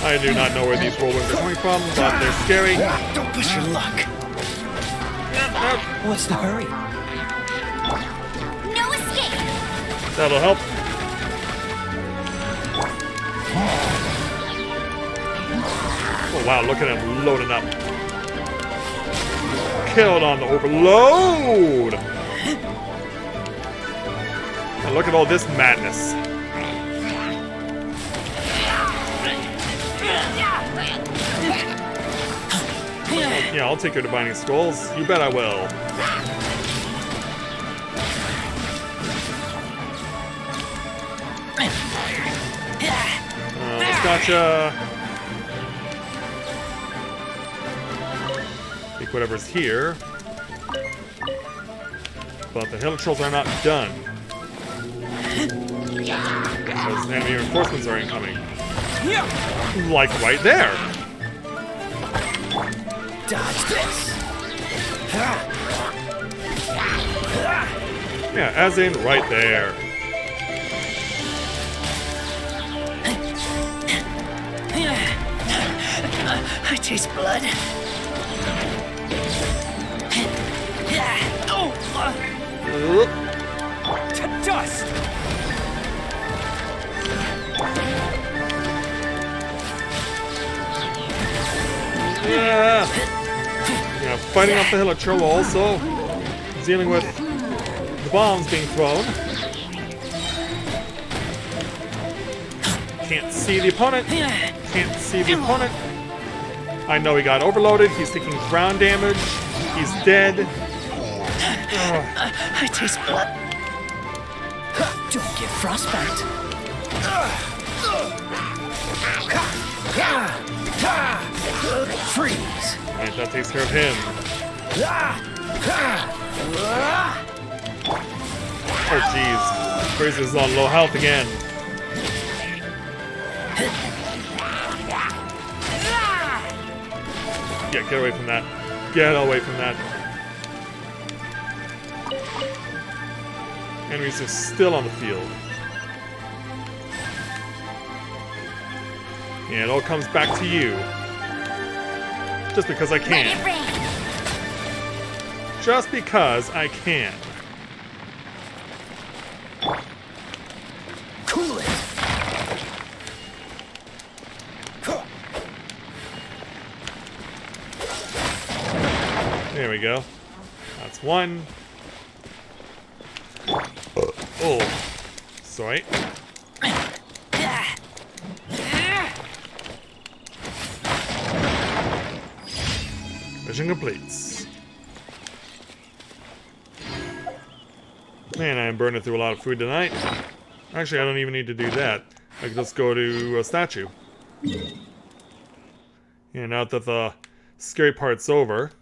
I do not know where these whirlwinds are coming from, but they're scary. Don't push your luck. What's the hurry? No escape. That'll help. Oh wow, look at him loading up. Killed on the overload! And look at all this madness. Yeah, I'll take your Divining Skulls. You bet I will. Gotcha. Take whatever's here. But the Hill Trolls are not done. Because enemy reinforcements are incoming. Like right there. Dodge this. Yeah, as in right there. I taste blood. To dust! Yeah, fighting off the Hill of Troll also. Dealing with the bombs being thrown. Can't see the opponent. Can't see the opponent. I know he got overloaded. He's taking ground damage. He's dead. I taste blood. Don't get frostbite. Freeze. Alright, that takes care of him. Oh jeez. Fraser's on low health again. Yeah, get away from that. Get away from that. Enemies are still on the field. And it all comes back to you. Just because I Let can. it rain. Just because I can. Cool it. There we go. That's one. Oh. Sorry. Mission completes. Man, I am burning through a lot of food tonight. Actually, I don't even need to do that. I can just go to a statue. Yeah, now that the scary part's over.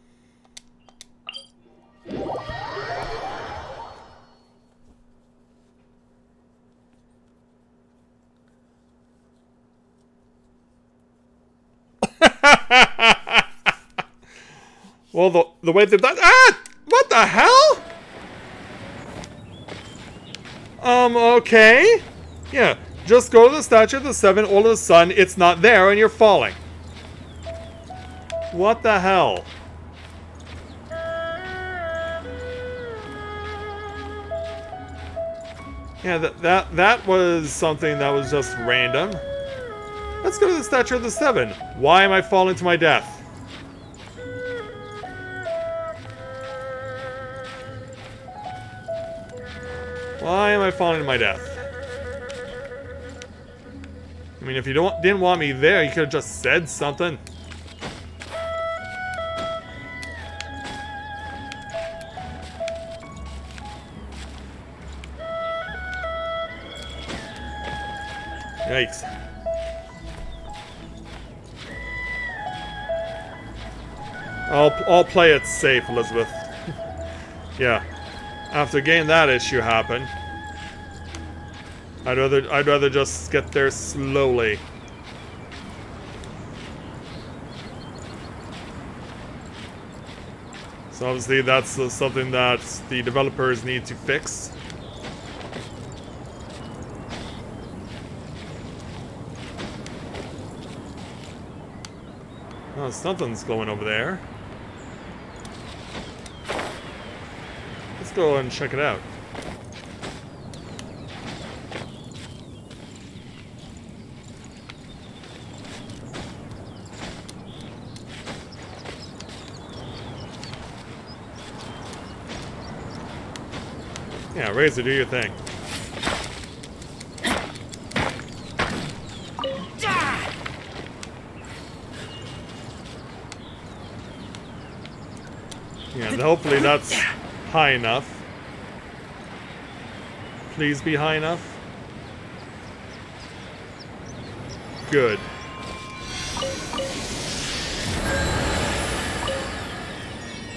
Well, the way they've done— ah! What the hell? Okay. Yeah, just go to the statue of the seven, all of the sun, it's not there, and you're falling. What the hell? Yeah, that was something that was just random. Let's go to the statue of the seven. Why am I falling to my death? Why am I falling to my death? I mean, if you didn't want me there, you could have just said something. Yikes. I'll play it safe, Elizabeth. Yeah. After getting that issue happen, I'd rather just get there slowly. So obviously that's something that the developers need to fix. Oh, something's glowing over there. Let's go and check it out. Yeah, Razor, do your thing. Yeah, hopefully that's high enough. Please be high enough. Good.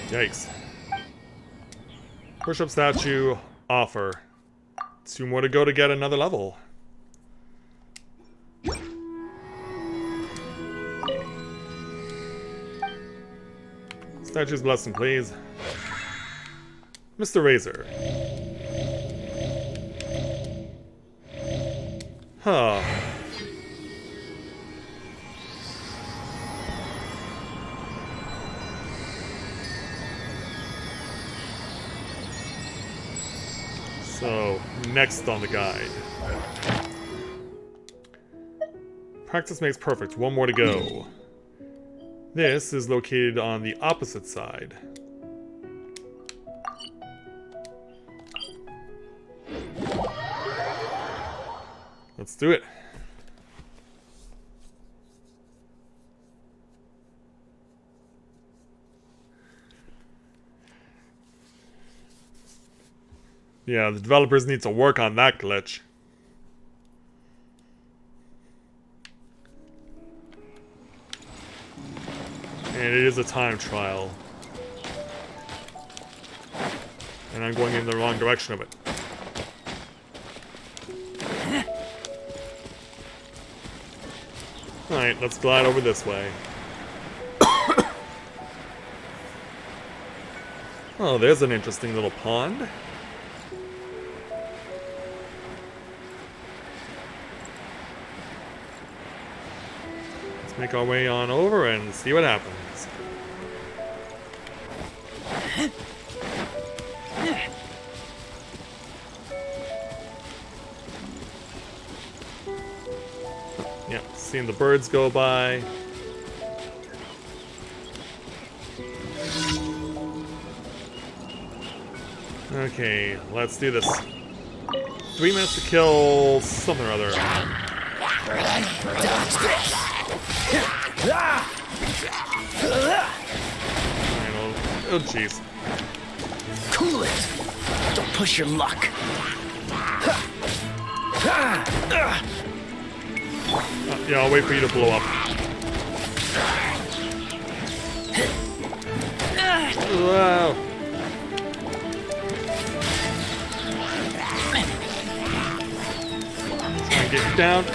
Yikes. Push-up statue, offer. 2 more to go to get another level. Statue's blessing, please. Mr. Razor. Huh. So, next on the guide. Practice makes perfect. 1 more to go. This is located on the opposite side. Let's do it. Yeah, the developers need to work on that glitch. And it is a time trial. And I'm going in the wrong direction of it. Alright, let's glide over this way. Oh, there's an interesting little pond. Let's make our way on over and see what happens. Yeah, seeing the birds go by. Okay, let's do this. 3 minutes to kill something or other. Dodge this. Oh, jeez. Cool it. Don't push your luck. Yeah, I'll wait for you to blow up. Wow. Try and get you down.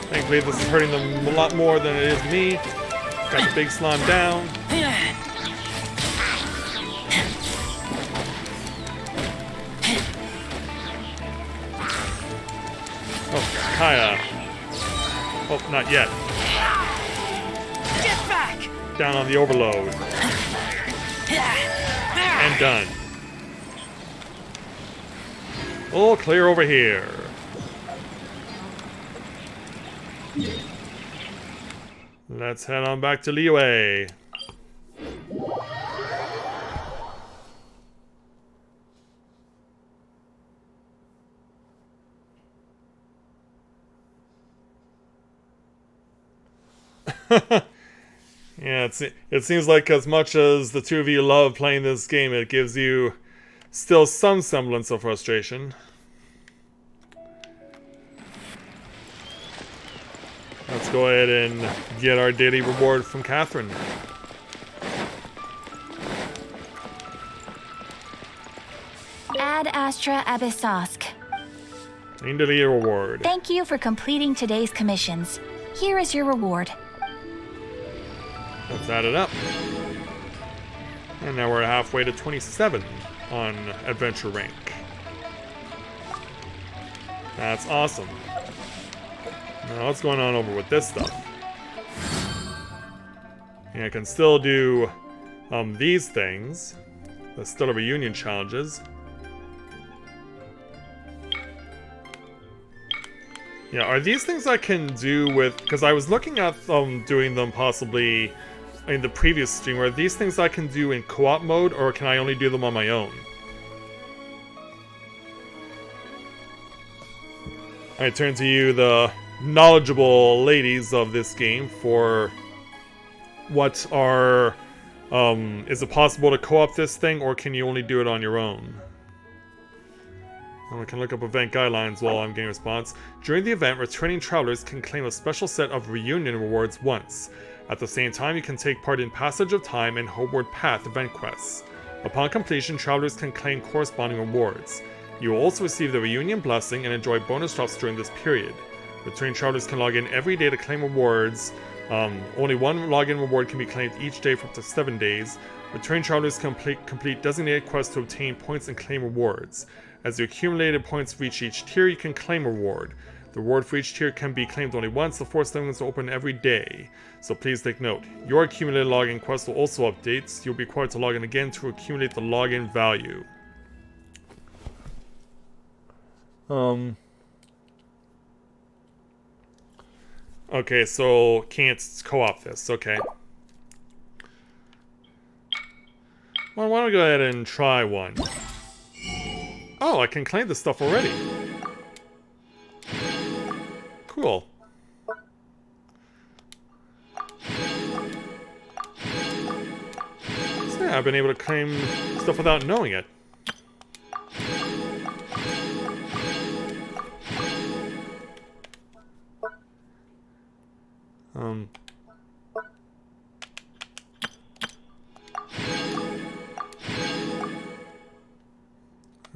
Thankfully, this is hurting them a lot more than it is me. Got the big slime down. Oh, Kaya. Oh, not yet. Get back. Down on the overload. And done. All clear over here. Let's head on back to Liyue. Yeah, it seems like as much as the two of you love playing this game, it gives you still some semblance of frustration. Let's go ahead and get our daily reward from Catherine. Ad Astra Abyssosk. Need a daily reward. Thank you for completing today's commissions. Here is your reward. Let's add it up. And now we're halfway to 27 on adventure rank. That's awesome. Now what's going on over with this stuff? And I can still do these things. The Stellar Reunion challenges. Yeah, are these things I can do with... Because I was looking at doing them possibly in the previous stream. Are these things I can do in co-op mode, or can I only do them on my own? I turn to you, the knowledgeable ladies of this game, for what are... is it possible to co-op this thing, or can you only do it on your own? I can look up event guidelines while I'm getting a response. During the event, returning travelers can claim a special set of reunion rewards once. At the same time, you can take part in Passage of Time and Homeward Path event quests. Upon completion, travelers can claim corresponding rewards. You will also receive the Reunion Blessing and enjoy bonus drops during this period. Returning travelers can log in every day to claim rewards. Only one login reward can be claimed each day for up to 7 days. Returning travelers complete designated quests to obtain points and claim rewards. As the accumulated points reach each tier, you can claim a reward. The reward for each tier can be claimed only once. The forest limits are open every day, so please take note. Your accumulated login quest will also update. You'll be required to log in again to accumulate the login value. Okay, so can't co-op this. Okay. Well, why don't we go ahead and try one? Oh, I can claim this stuff already. Cool. So yeah, I've been able to claim stuff without knowing it.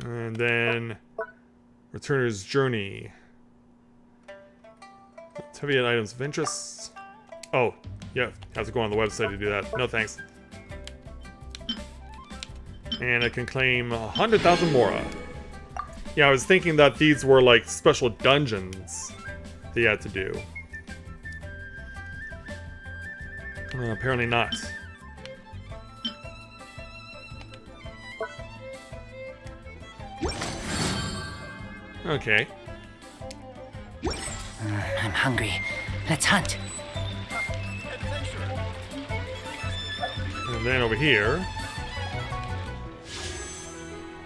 And then Returner's Journey. Activate items of interest. Oh, yeah, have to go on the website to do that. No thanks. And I can claim 100,000 Mora. Yeah, I was thinking that these were like special dungeons that you had to do. Apparently not. Okay. I'm hungry. Let's hunt. And then over here.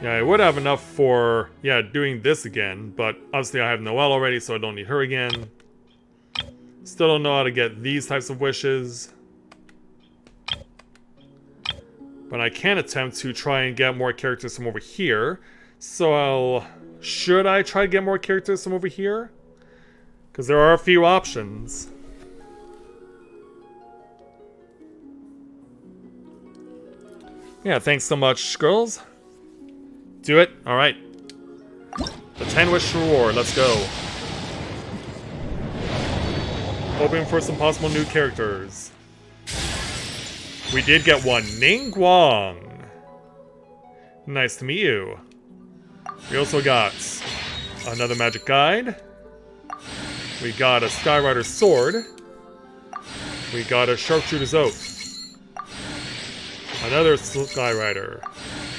Yeah, I would have enough for, yeah, doing this again, but obviously I have Noelle already, so I don't need her again. Still don't know how to get these types of wishes. But I can attempt to try and get more characters from over here. So should I try to get more characters from over here? Because there are a few options. Yeah, thanks so much, girls. Do it? Alright. The 10-wish reward, let's go. Hoping for some possible new characters. We did get one. Ning Guang. Nice to meet you. We also got another magic guide. We got a Skyrider's sword. We got a Sharpshooter's oath. Another Skyrider.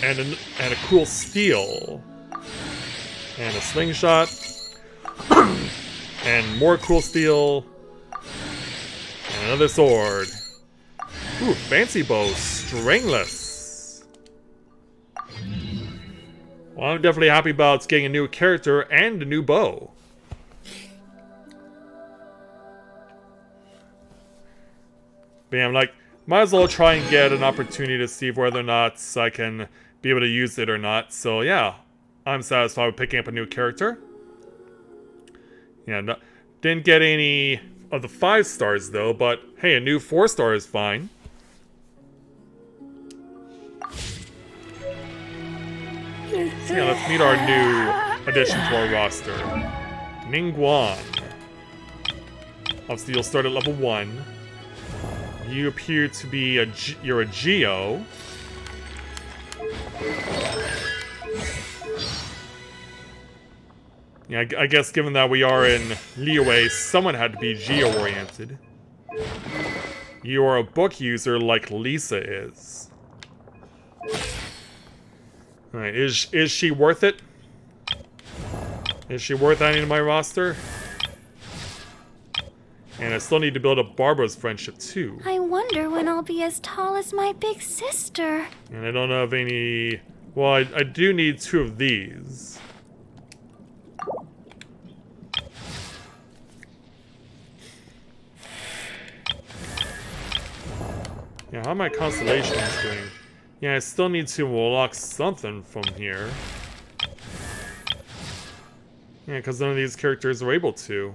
And a cool steel. And a slingshot. And more cool steel. And another sword. Ooh, fancy bow, stringless. Well, I'm definitely happy about getting a new character and a new bow. But yeah, I'm like, might as well try and get an opportunity to see whether or not I can be able to use it or not. So yeah, I'm satisfied with picking up a new character. Yeah, no, didn't get any of the 5 stars though, but hey, a new 4-star is fine. So yeah, let's meet our new addition to our roster. Ning Guang. Obviously, you'll start at level 1. You appear to be you're a Geo. Yeah, I guess given that we are in Liyue, someone had to be geo-oriented. You are a book user like Lisa is. Alright, is she worth it? Is she worth adding to my roster? And I still need to build up Barbara's friendship too. I wonder when I'll be as tall as my big sister. And I don't have any... Well, I do need 2 of these. Yeah, how my constellations doing? Yeah, I still need to unlock something from here. Yeah, because none of these characters are able to.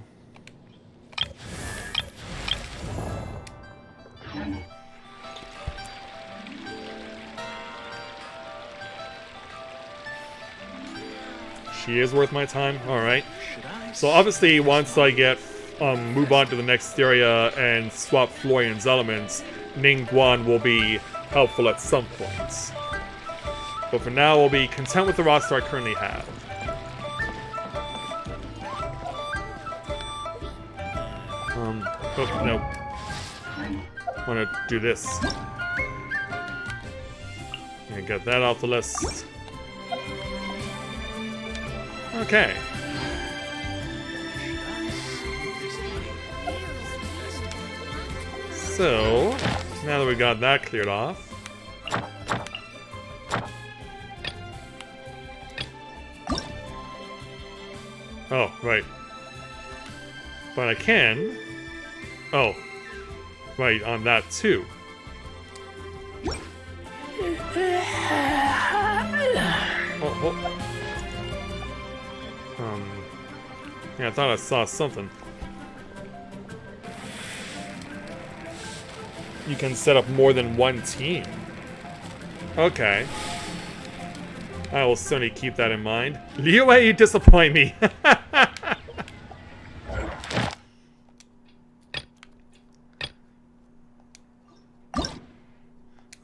She is worth my time? Alright. So obviously, once I get move on to the next area and swap Florian's elements, Ningguang will be helpful at some points. But for now, we'll be content with the roster I currently have. Oh, no. I want to do this. And get that off the list. Okay. So, now that we got that cleared off, oh, right. But I can... Oh. Right, on that too. Oh. Yeah, I thought I saw something. You can set up more than one team. Okay. I will certainly keep that in mind. Liyue, you disappoint me.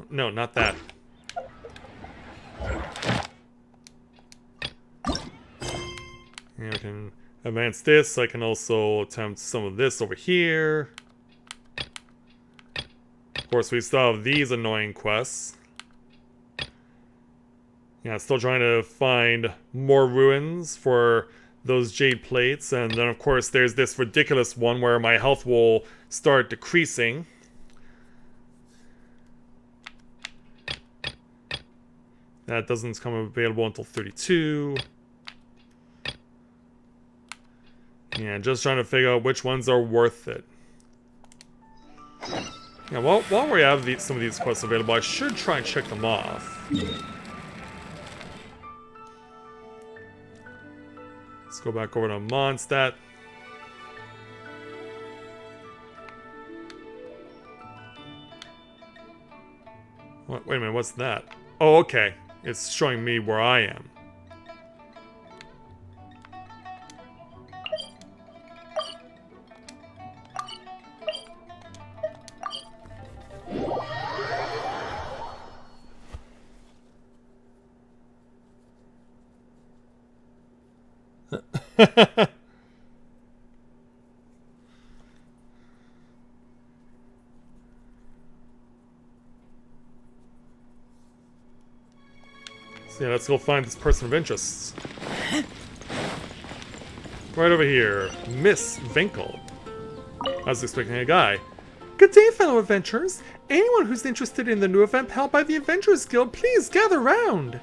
No, not that. Yeah, I can advance this. I can also attempt some of this over here. Of course, we still have these annoying quests. Yeah, still trying to find more ruins for those jade plates. And then, of course, there's this ridiculous one where my health will start decreasing. That doesn't come available until 32. Yeah, just trying to figure out which ones are worth it. Yeah, well, while we have some of these quests available, I should try and check them off. Let's go back over to Mondstadt. Wait a minute, what's that? Oh, okay. It's showing me where I am. So yeah, let's go find this person of interest. Right over here, Miss Winkle. I was expecting a guy. Good day, fellow adventurers. Anyone who's interested in the new event held by the Adventurers Guild, please gather round.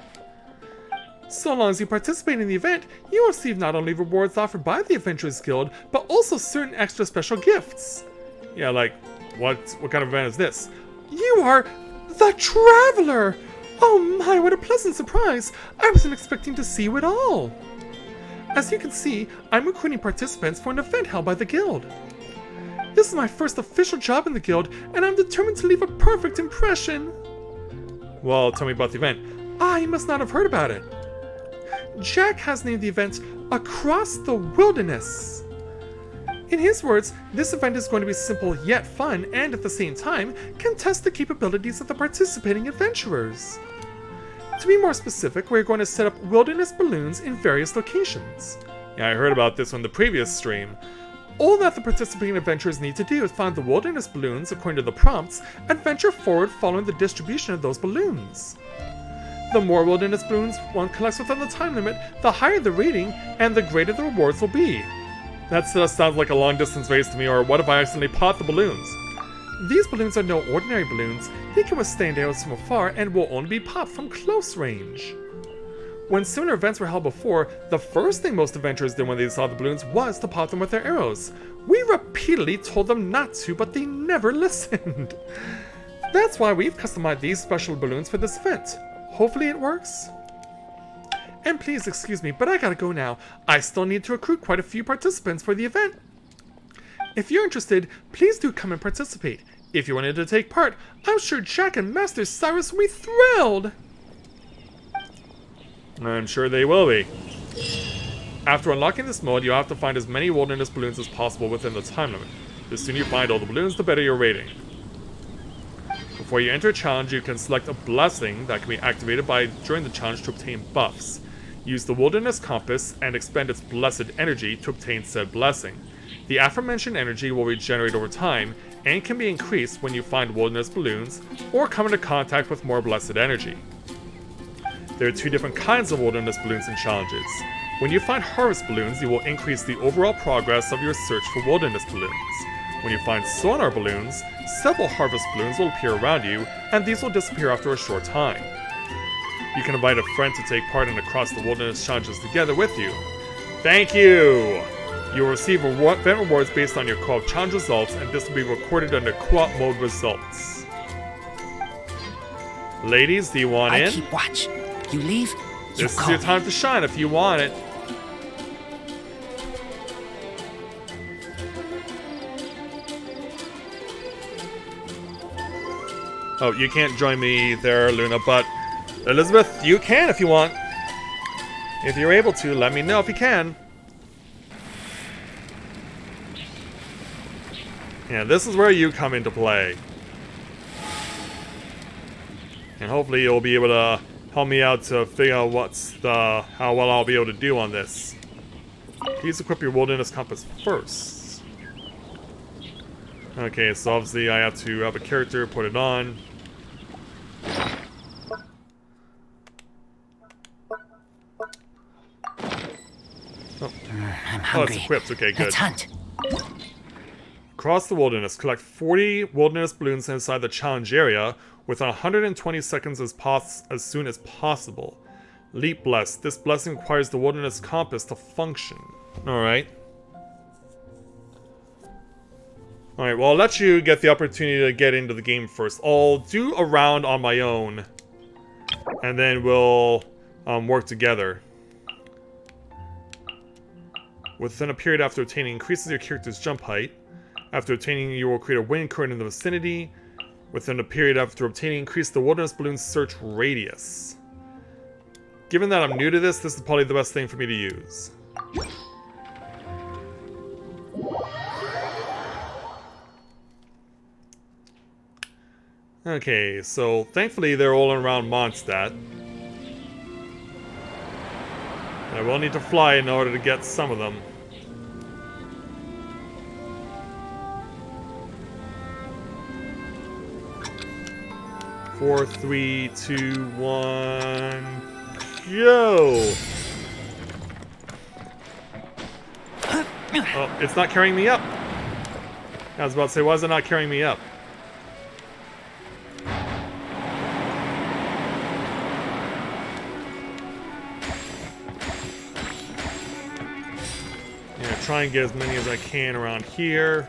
So long as you participate in the event, you will receive not only rewards offered by the Adventurers Guild, but also certain extra special gifts. Yeah, like, what kind of event is this? You are the Traveler! Oh my, what a pleasant surprise! I wasn't expecting to see you at all! As you can see, I'm recruiting participants for an event held by the Guild. This is my first official job in the Guild, and I'm determined to leave a perfect impression. Well, tell me about the event. Ah, you must not have heard about it. Jack has named the event Across the Wilderness. In his words, this event is going to be simple yet fun, and at the same time, can test the capabilities of the participating adventurers. To be more specific, we're going to set up wilderness balloons in various locations. Yeah, I heard about this on the previous stream. All that the participating adventurers need to do is find the wilderness balloons according to the prompts and venture forward following the distribution of those balloons. The more wilderness balloons one collects within the time limit, the higher the rating and the greater the rewards will be. That just sounds like a long distance race to me, or what if I accidentally pop the balloons? These balloons are no ordinary balloons. They can withstand arrows from afar and will only be popped from close range. When similar events were held before, the first thing most adventurers did when they saw the balloons was to pop them with their arrows. We repeatedly told them not to, but they never listened. That's why we've customized these special balloons for this event. Hopefully it works. And please excuse me, but I gotta go now. I still need to recruit quite a few participants for the event. If you're interested, please do come and participate. If you wanted to take part, I'm sure Jack and Master Cyrus will be thrilled. I'm sure they will be. After unlocking this mode, you'll have to find as many wilderness balloons as possible within the time limit. The sooner you find all the balloons, the better your rating. Before you enter a challenge, you can select a blessing that can be activated by joining the challenge to obtain buffs. Use the wilderness compass and expend its blessed energy to obtain said blessing. The aforementioned energy will regenerate over time and can be increased when you find wilderness balloons or come into contact with more blessed energy. There are two different kinds of wilderness balloons and challenges. When you find harvest balloons, you will increase the overall progress of your search for wilderness balloons. When you find sonar balloons, several harvest balloons will appear around you, and these will disappear after a short time. You can invite a friend to take part in Across the Wilderness challenges together with you. Thank you! You will receive event rewards based on your co-op challenge results, and this will be recorded under co-op mode results. Ladies, do you want in? I keep watch. You leave, you This is call your me. time to shine if you want it. Oh, you can't join me there, Luna, but Elizabeth, you can if you want. If you're able to, let me know if you can. Yeah, this is where you come into play. And hopefully you'll be able to help me out to figure out how well I'll be able to do on this. Please equip your wilderness compass first. Okay, so obviously I have to have a character put it on. I'm Oh, hungry. it's equipped. Okay, good. Let's hunt. Cross the wilderness. Collect 40 wilderness balloons inside the challenge area within 120 seconds as soon as possible. Leap Bless. This blessing requires the wilderness compass to function. Alright. Alright, well, I'll let you get the opportunity to get into the game first. I'll do a round on my own, and then we'll work together. Within a period after obtaining, increases your character's jump height. After obtaining, you will create a wind current in the vicinity. Within a period after obtaining, increase the wilderness balloon's search radius. Given that I'm new to this is probably the best thing for me to use. Okay, so thankfully they're all around Mondstadt. I will need to fly in order to get some of them. Four, 3, 2, 1, go! Oh, it's not carrying me up. I was about to say, why is it not carrying me up? Yeah, try and get as many as I can around here.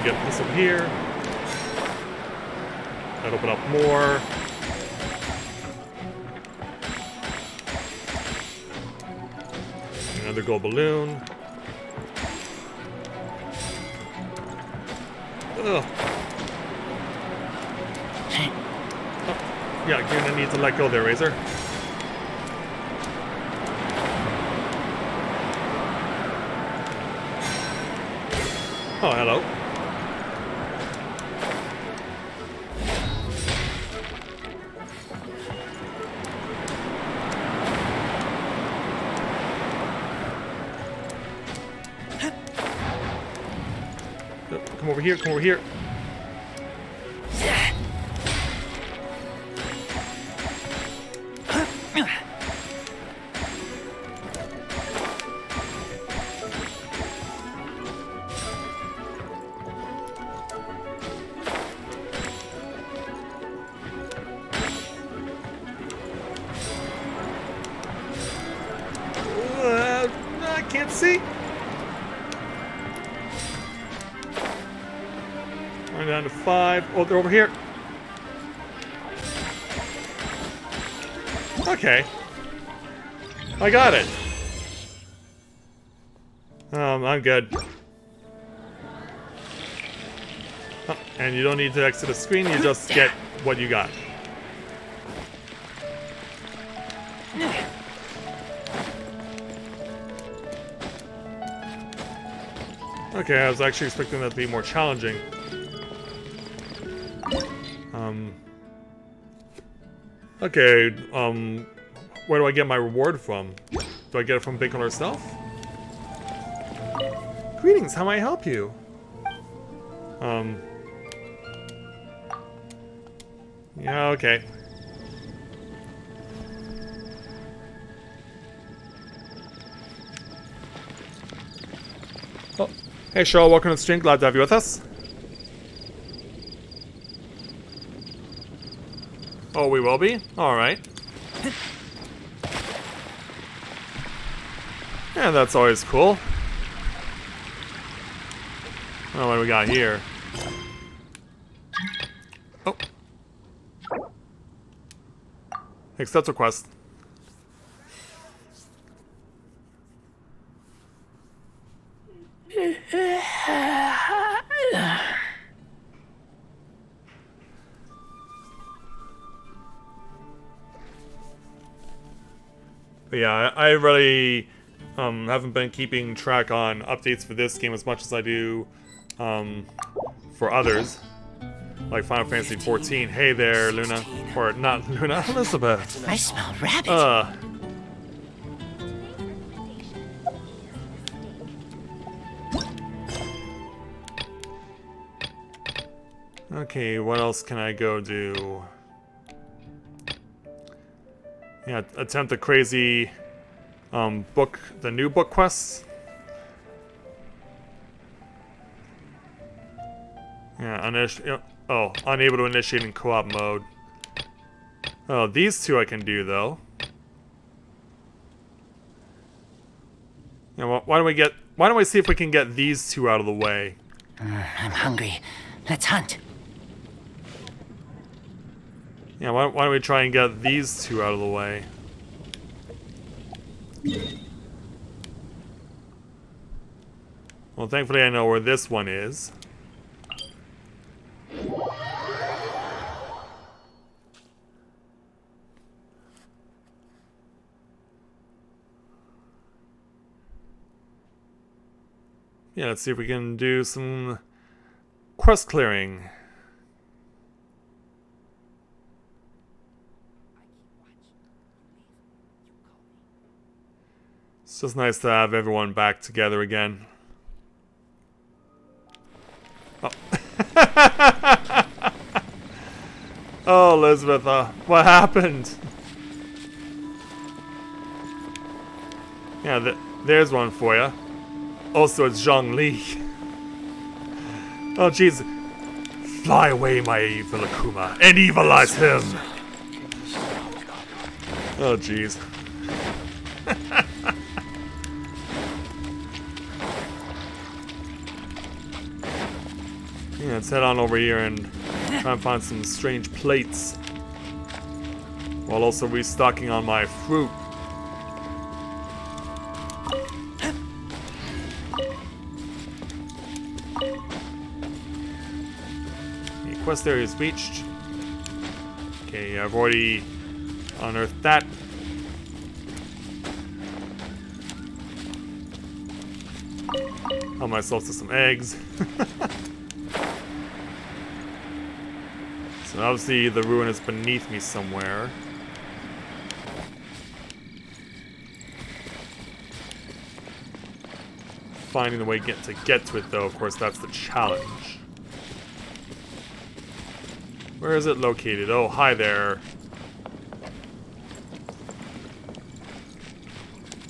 Get this up here. That'll open up more. Another gold balloon. Ugh. Oh, yeah, you're gonna need to let go there, Razor. Oh, hello. Come over here. Come over here. I can't see. We're down to 5. Oh, they're over here. Okay. I got it. I'm good. Oh, and you don't need to exit the screen, you just get what you got. Okay, I was actually expecting that to be more challenging. Okay, where do I get my reward from? Do I get it from Bacon herself? Greetings, how may I help you? Yeah, okay. Oh, hey Cheryl, welcome to the stream, glad to have you with us. Oh, we will be? Alright. Yeah, that's always cool. Oh, what do we got here? Oh. Accept request. But yeah, I really haven't been keeping track on updates for this game as much as I do for others. Like Final Fantasy XIV. Hey there, Luna. Or not Luna, Elizabeth. I smell rabbit. Okay, what else can I go do? Yeah, attempt the crazy the new book quests. Yeah, unable to initiate in co-op mode. Oh, these two I can do though. Yeah, well, why don't we see if we can get these two out of the way? I'm hungry. Let's hunt. Yeah, why don't we try and get these two out of the way? Well, thankfully I know where this one is. Yeah, let's see if we can do some quest clearing. It's just nice to have everyone back together again. Oh, oh Elizabeth, what happened? Yeah, there's one for you. Also, it's Zhang Li. Oh, jeez. Fly away, my evil Akuma, and evilize him! Oh, jeez. Yeah, let's head on over here and try and find some strange plates. While also restocking on my fruit. The quest area is reached. Okay, I've already unearthed that. Help myself to some eggs. So obviously the ruin is beneath me somewhere. finding the way to get to it, though. Of course, that's the challenge. Where is it located? Oh, hi there.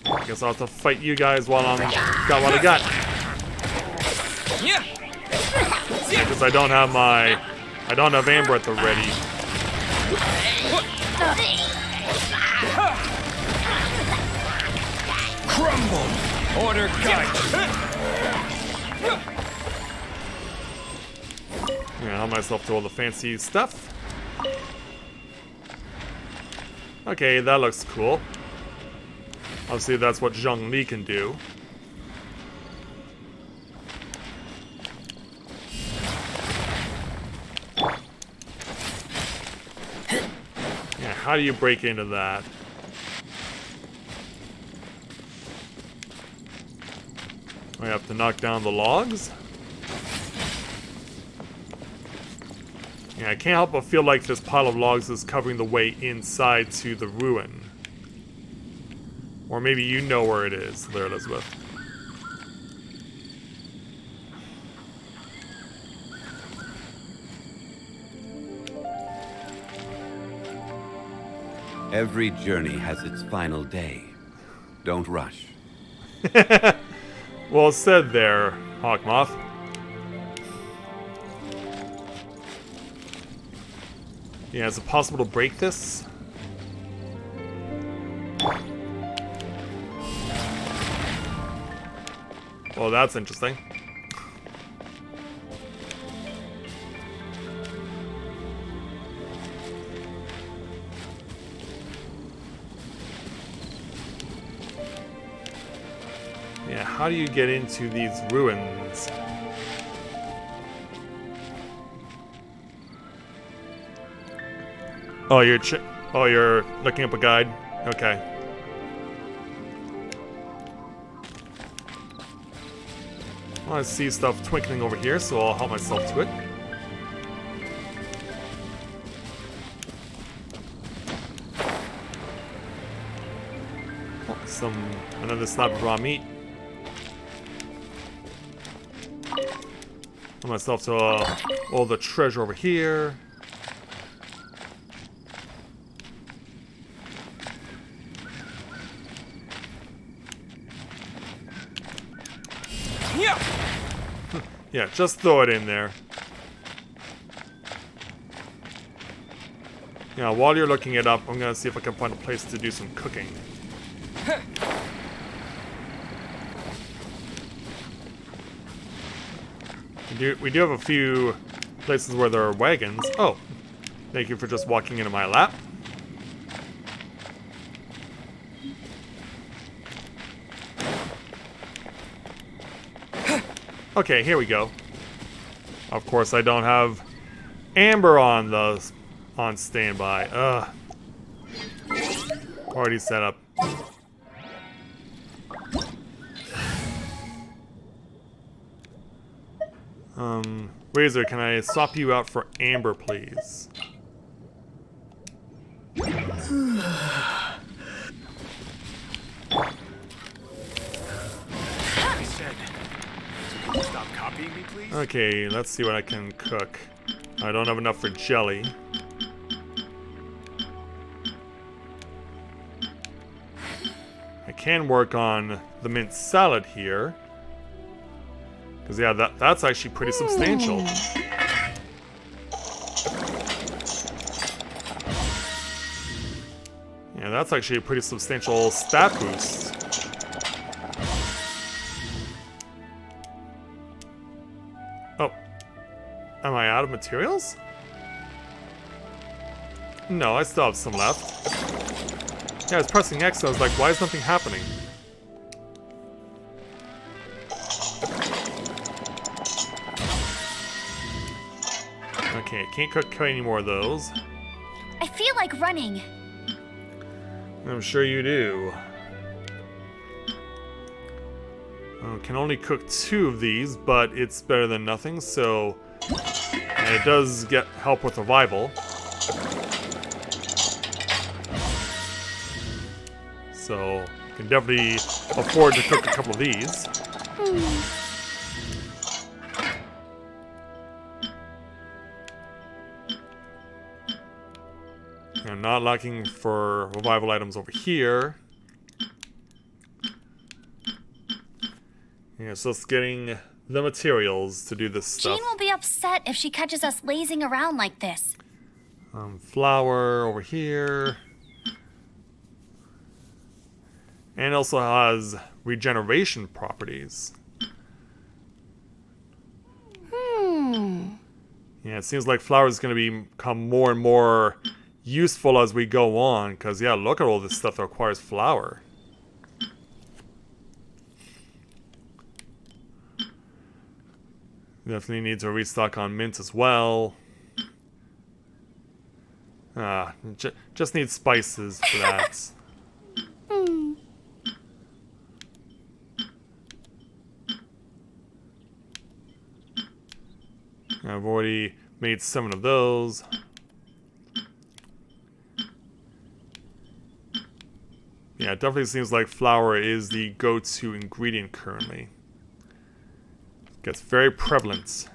I guess I'll have to fight you guys while I'm got what I got. Yeah. Because I don't have Amber at the ready. Crumble! Order guide. Yeah, help myself to all the fancy stuff. Okay, that looks cool. Obviously, that's what Zhongli can do. Yeah, how do you break into that? We have to knock down the logs? Yeah, I can't help but feel like this pile of logs is covering the way inside to the ruin. Or maybe you know where it is, there, Elizabeth. Every journey has its final day. Don't rush. Well said there, Hawkmoth. Yeah, is it possible to break this? Well, that's interesting. Yeah, how do you get into these ruins? Oh, you're looking up a guide? Okay. Well, I see stuff twinkling over here, so I'll help myself to it. Oh, another slab of raw meat. Help myself to all the treasure over here. Yeah, just throw it in there. Yeah, while you're looking it up, I'm gonna see if I can find a place to do some cooking. We do have a few places where there are wagons. Oh, thank you for just walking into my lap. Okay, here we go. Of course, I don't have Amber on standby. Ugh. Party setup. Razor, can I swap you out for Amber, please? I said, can you stop copying me, please? Okay, let's see what I can cook. I don't have enough for jelly. I can work on the mint salad here. Because, yeah, that's actually pretty substantial. Yeah, that's actually a pretty substantial stat boost. Oh. Am I out of materials? No, I still have some left. Yeah, I was pressing X, and I was like, why is nothing happening? Okay, can't cook any more of those. I feel like running. I'm sure you do. Can only cook 2 of these, but it's better than nothing, so... And it does get help with revival. So, can definitely afford to cook a couple of these. I'm not looking for revival items over here. Yeah, so it's getting the materials to do this stuff. Jean will be upset if she catches us lazing around like this. Flower over here. And also has regeneration properties. Yeah, it seems like flower is going to become more and more useful as we go on. Because, yeah, look at all this stuff that requires flower. Definitely need to restock on mint as well. Just need spices for that. I've already made 7 of those. Yeah, it definitely seems like flour is the go-to ingredient currently. Gets very prevalent.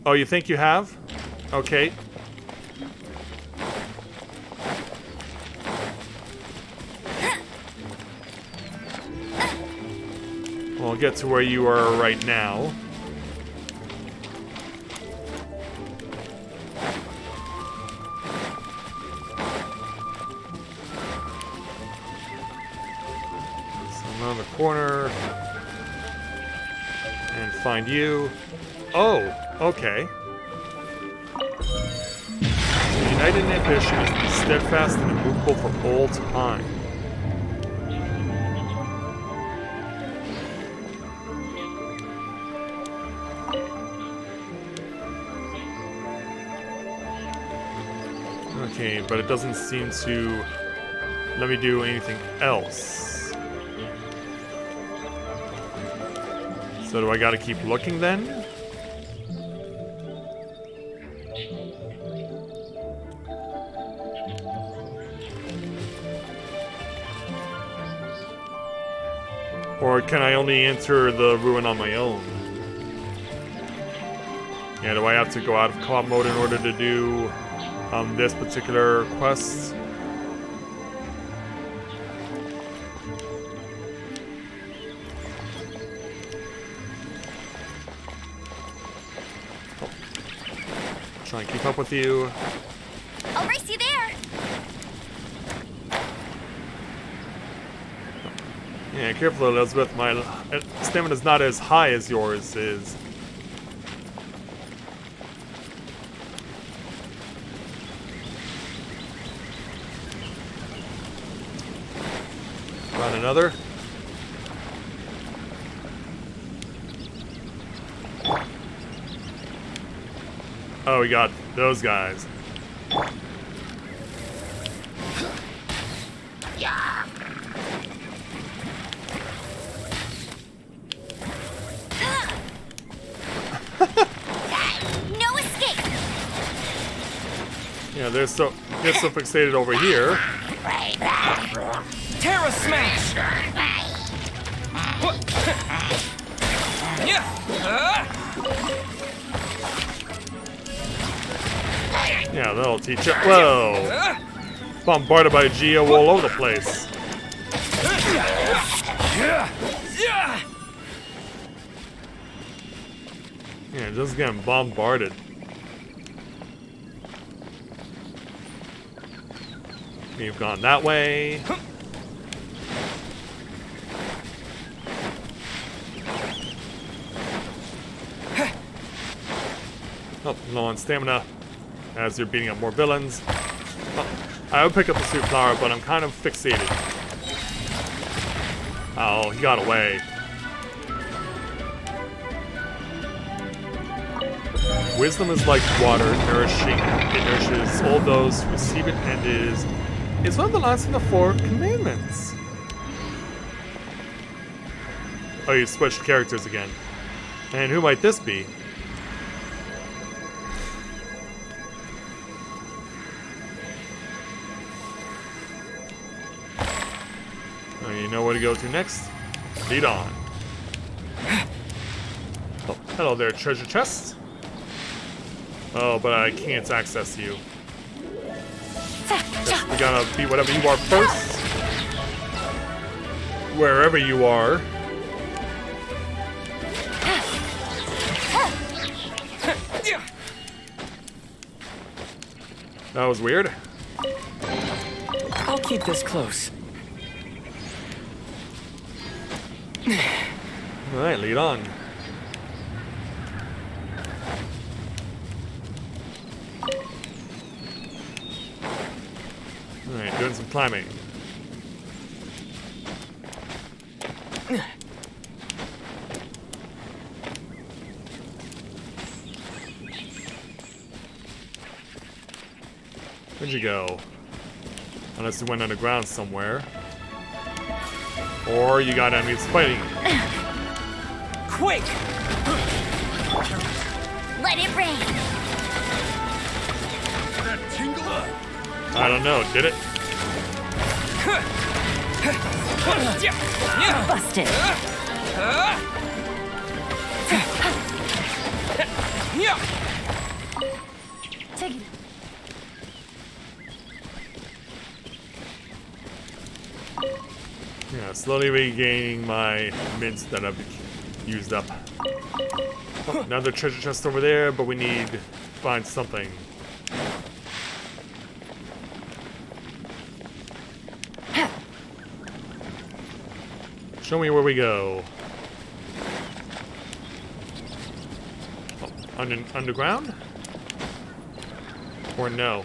Oh, you think you have? Okay. We'll get to where you are right now. So around the corner. And find you. Oh, okay. The united ambition is to be steadfast and immovable for all time. Okay, but it doesn't seem to let me do anything else. So do I gotta keep looking then? Or can I only enter the ruin on my own? Yeah, do I have to go out of co-op mode in order to do this particular quest? Oh. Try and keep up with you. I'll race you there. Yeah, careful, Elizabeth. My stamina's not as high as yours is. Run another. Oh, we got those guys. No escape. Yeah, they're so fixated over here. Terra Smash! Yeah, that'll teach you. Whoa! Bombarded by Geo all over the place. Yeah, just getting bombarded. You've gone that way. Oh, low on stamina as you're beating up more villains. Oh, I would pick up the suit flower, but I'm kind of fixated. Oh, he got away. Wisdom is like water, nourishing. It nourishes all those who receive it, and is one of the last of the 4 commandments. Oh, you switched characters again. And who might this be? know where to go to next? Lead on. Oh, hello there, treasure chest. Oh, but I can't access you. Guess we gotta be whatever you are first. Wherever you are. That was weird. I'll keep this close. Alright, lead on. Alright, doing some climbing. Where'd you go? Unless you went underground somewhere. Or you got enemies fighting. Quick! Let it rain. That tingle? I don't know, did it? Busted. Take it. Yeah, slowly regaining my mints that I've used up. Oh, another treasure chest over there, but we need to find something. Show me where we go. Oh, underground? Or no?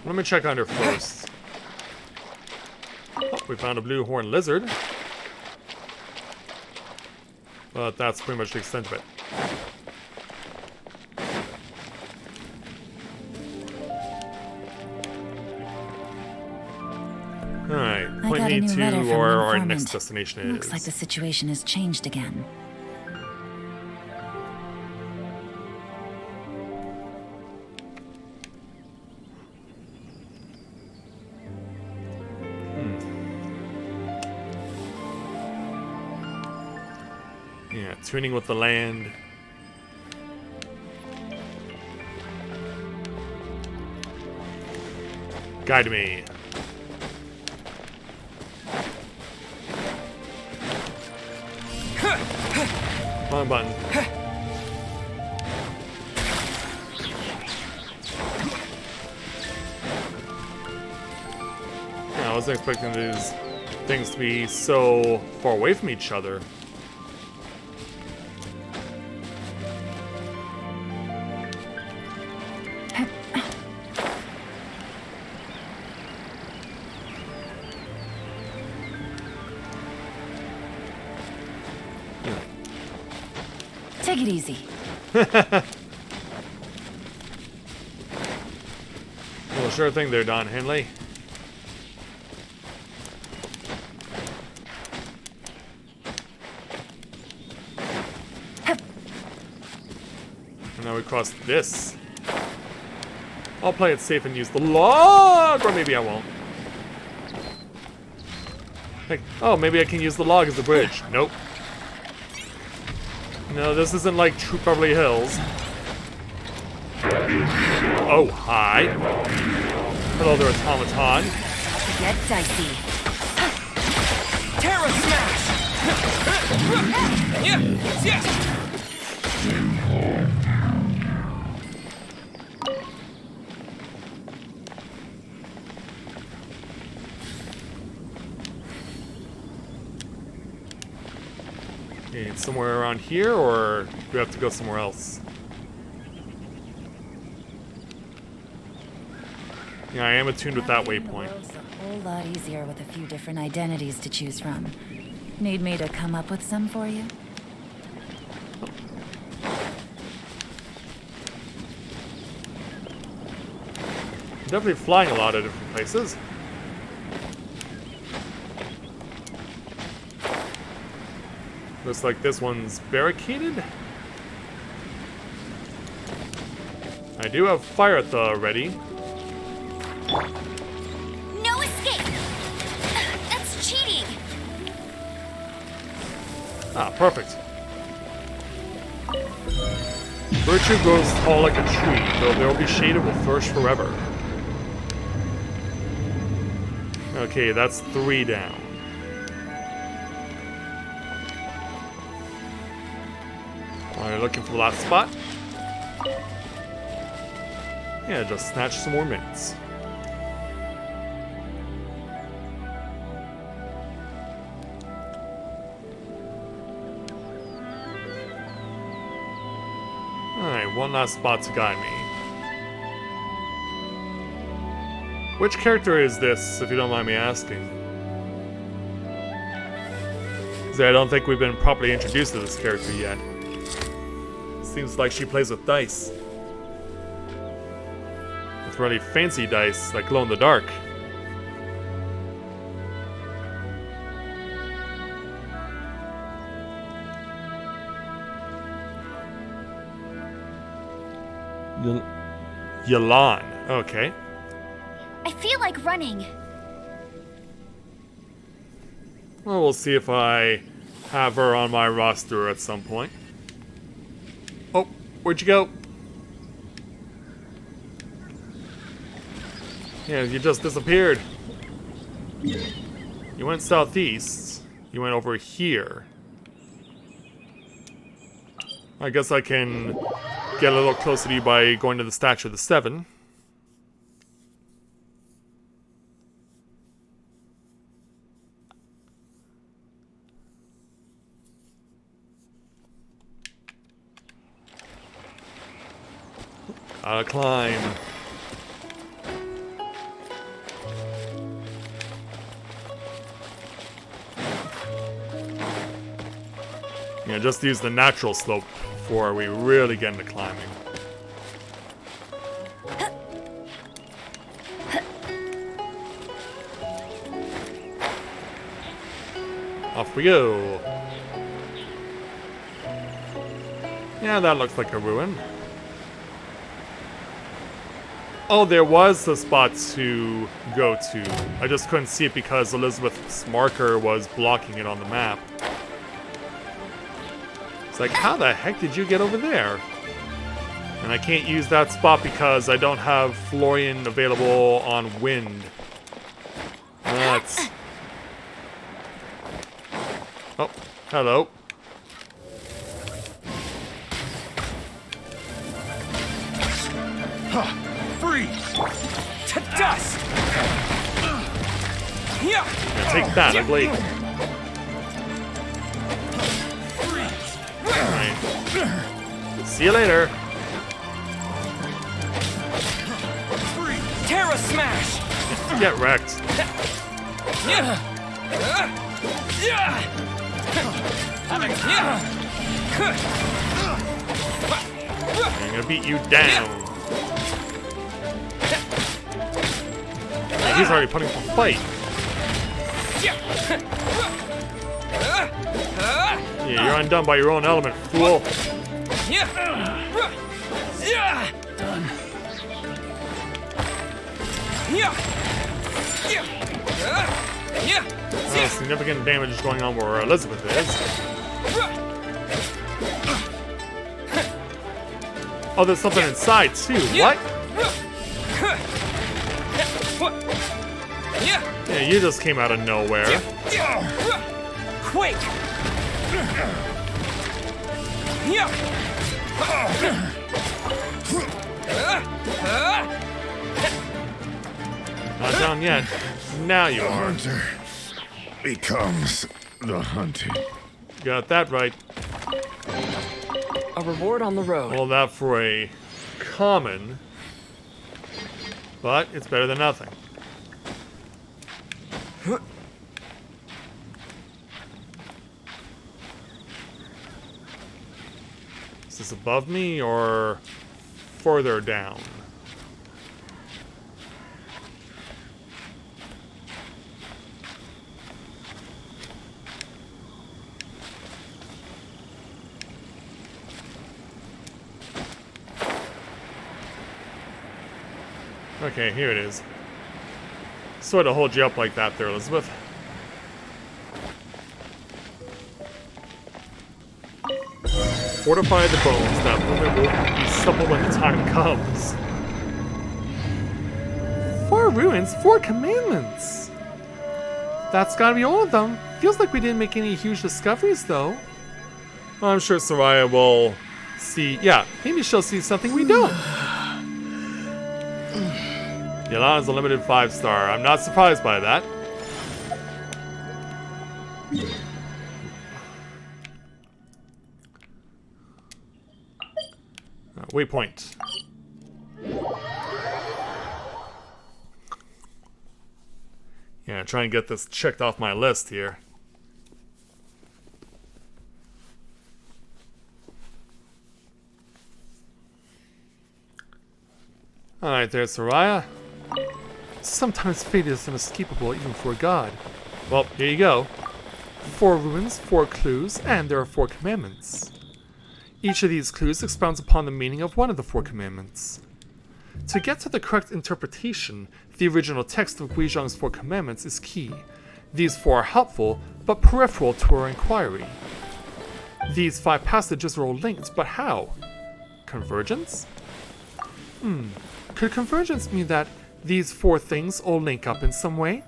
Let me check under first. Oh, we found a blue horn lizard. But that's pretty much the extent of it. Alright, I point got a me new to letter from where an our informant. next destination is. Looks like the situation has changed again. Yeah, tuning with the land. Guide me. Wrong button. Yeah, I wasn't expecting these things to be so far away from each other. Take it easy. Well, sure thing there, Don Henley. And now we cross this. I'll play it safe and use the log, or maybe I won't. Like, oh, maybe I can use the log as the bridge. Nope. No, this isn't like True Beverly Hills. Oh, hi. Hello there, automaton. Get dicey. Terra Smash! Yes! Okay, it's somewhere around here, or do we have to go somewhere else? Yeah, I am attuned with that waypoint. It's a whole lot easier with a few different identities to choose from. Need me to come up with some for you? Definitely flying a lot of different places. Looks like this one's barricaded. I do have fire at the ready. No escape. That's cheating. Ah, perfect. Virtue grows tall like a tree, though there will be shade it will flourish forever. Okay, that's 3 down. Alright, looking for the last spot. Yeah, just snatch some more minutes. Alright, one last spot to guide me. Which character is this, if you don't mind me asking? Because I don't think we've been properly introduced to this character yet. Seems like she plays with dice. With really fancy dice, like glow in the dark. Yalan. Okay. I feel like running. Well, we'll see if I have her on my roster at some point. Oh, where'd you go? Yeah, you just disappeared. You went southeast. You went over here. I guess I can get a little closer to you by going to the statue of the 7. Climb. Yeah, just use the natural slope before we really get into climbing. Off we go. Yeah, that looks like a ruin. Oh, there was a spot to go to. I just couldn't see it because Elizabeth's marker was blocking it on the map. It's like, how the heck did you get over there? And I can't use that spot because I don't have Florian available on wind. That's... Oh, hello. Freeze! To dust! Yeah. Yeah, take that, ugly. Alright. See you later. Terra smash! Get wrecked. I'm gonna beat you down. Yeah, he's already putting up a fight. Yeah, you're undone by your own element, fool. Done. Significant damage going on where Elizabeth is. Oh, there's something inside too. What? Yeah, you just came out of nowhere. Quake! Not down yet. Now you are. Hunter becomes the hunted. Got that right. A reward on the road. All that for a common. But it's better than nothing. Is this above me or further down? Okay, here it is. Sort of hold you up like that there, Elizabeth. Fortify the bones. That movement will be supple when the time comes. 4 ruins, 4 commandments. That's gotta be all of them. Feels like we didn't make any huge discoveries, though. I'm sure Soraya will see. Yeah, maybe she'll see something we don't. Yalana's a limited 5-star. I'm not surprised by that. Waypoint. Yeah, try and get this checked off my list here. Alright, there's Soraya. Sometimes fate is inescapable even for God. Well, here you go. 4 ruins, 4 clues, and there are 4 commandments. Each of these clues expounds upon the meaning of one of the 4 commandments. To get to the correct interpretation, the original text of Guizhong's 4 commandments is key. These 4 are helpful, but peripheral to our inquiry. These 5 passages are all linked, but how? Convergence? Could convergence mean that these 4 things all link up in some way?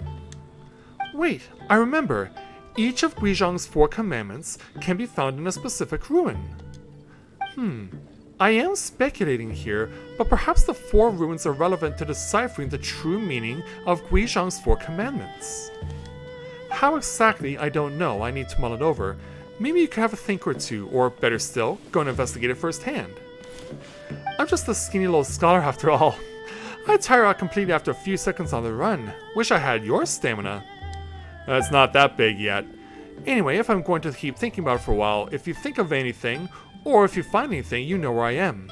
Wait, I remember. Each of Guizhong's 4 commandments can be found in a specific ruin. I am speculating here, but perhaps the 4 ruins are relevant to deciphering the true meaning of Guizhong's 4 commandments. How exactly, I don't know. I need to mull it over. Maybe you could have a think or two, or better still, go and investigate it firsthand. I'm just a skinny little scholar after all. I tire out completely after a few seconds on the run. Wish I had your stamina. It's not that big yet. Anyway, if I'm going to keep thinking about it for a while, if you think of anything, or if you find anything, you know where I am.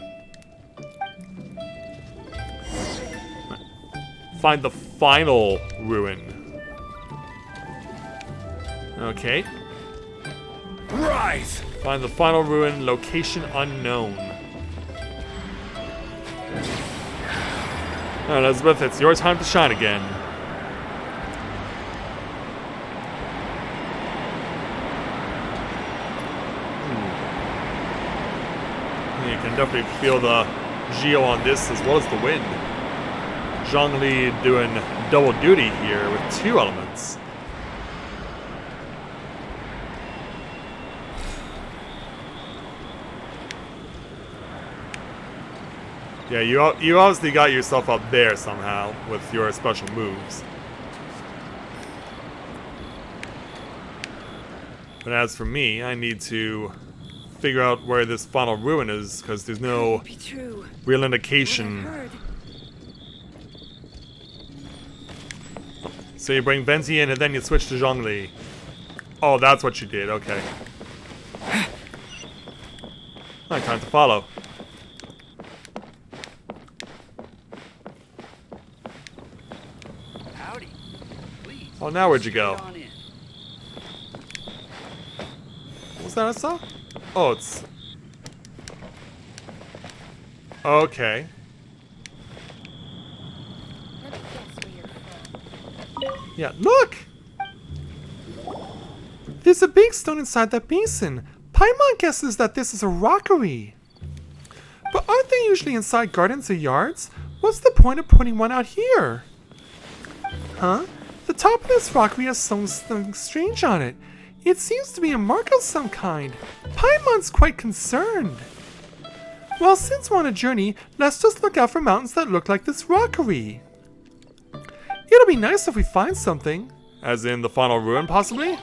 Find the final ruin. Okay. Rise! Find the final ruin, location unknown. Alright, Elizabeth, it's your time to shine again. You can definitely feel the geo on this as well as the wind. Zhongli doing double duty here with 2 elements. Yeah, you obviously got yourself up there somehow with your special moves. But as for me, I need to figure out where this final ruin is, because there's no real indication. So you bring Venti in and then you switch to Zhongli. Oh, that's what you did, okay. Alright, time to follow. Howdy. Please. Oh, now where'd you go? Get on in. What was that I saw? Oh, it's... Okay. Yeah, look! There's a big stone inside that basin. Paimon guesses that this is a rockery. But aren't they usually inside gardens or yards? What's the point of putting one out here? Huh? The top of this rockery has something strange on it. It seems to be a mark of some kind. Paimon's quite concerned. Well, since we're on a journey, let's just look out for mountains that look like this rockery. It'll be nice if we find something. As in the final ruin, possibly?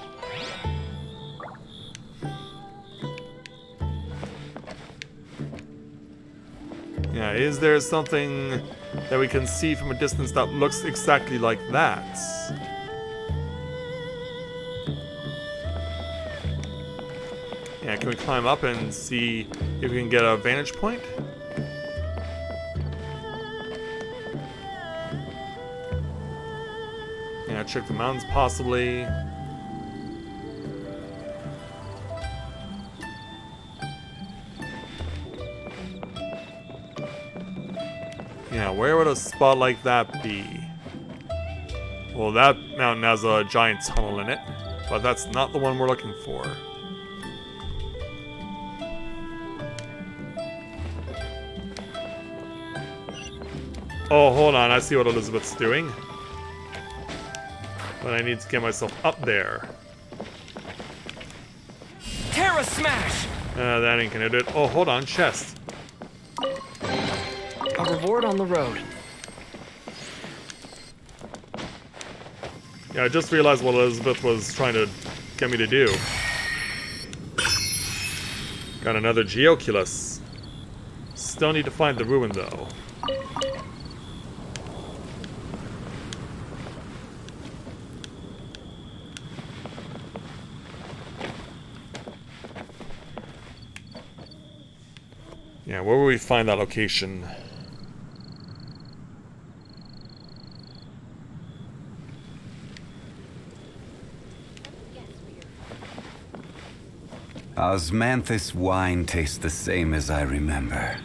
Yeah, is there something that we can see from a distance that looks exactly like that? Yeah, can we climb up and see if we can get a vantage point? Yeah, check the mountains possibly. Yeah, where would a spot like that be? Well, that mountain has a giant tunnel in it, but that's not the one we're looking for. Oh, hold on. I see what Elizabeth's doing. But I need to get myself up there. Terra Smash! That ain't gonna do it. Oh, hold on. Chest. A reward on the road. Yeah, I just realized what Elizabeth was trying to get me to do. Got another Geoculus. Still need to find the ruin, though. Yeah, where will we find that location? Osmanthus wine tastes the same as I remember.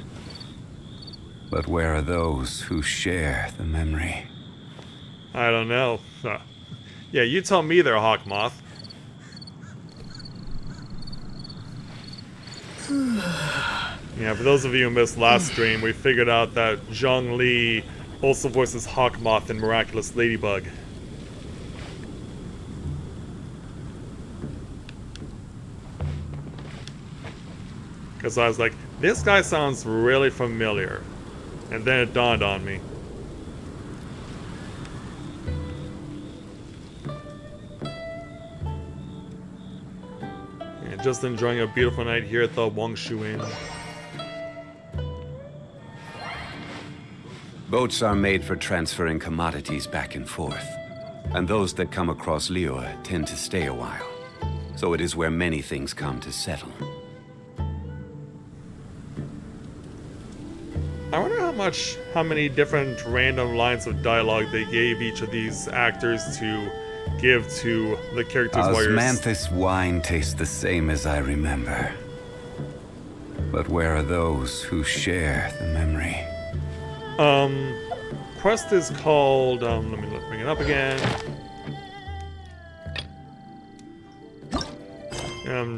But where are those who share the memory? I don't know. Yeah, you tell me there, Hawkmoth. Yeah, for those of you who missed last stream, we figured out that Zhong Li also voices Hawkmoth in Miraculous Ladybug. Because I was like, this guy sounds really familiar. And then it dawned on me. And just enjoying a beautiful night here at the Wangshu Inn. Boats are made for transferring commodities back and forth. And those that come across Liyue tend to stay a while. So it is where many things come to settle. I wonder how many different random lines of dialogue they gave each of these actors to give to the characters while you're... Osmanthus wine tastes the same as I remember. But where are those who share the memory? Quest is called, let me bring it up again.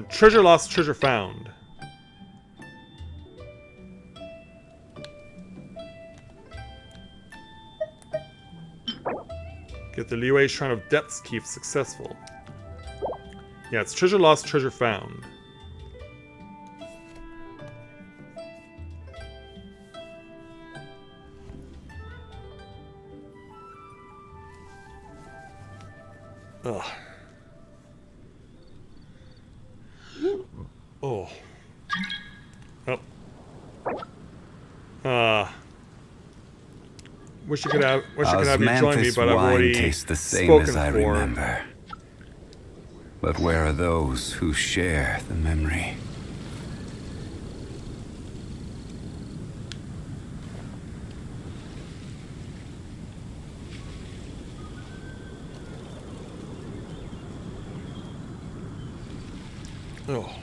Treasure lost, treasure found. Get the Liyue Shrine of Depths Keep successful. Yeah, it's treasure lost, treasure found. Ugh. Oh. Oh. Wish you could have you join me, but I've already tastes the same spoken as I for. remember. But where are those who share the memory? Oh.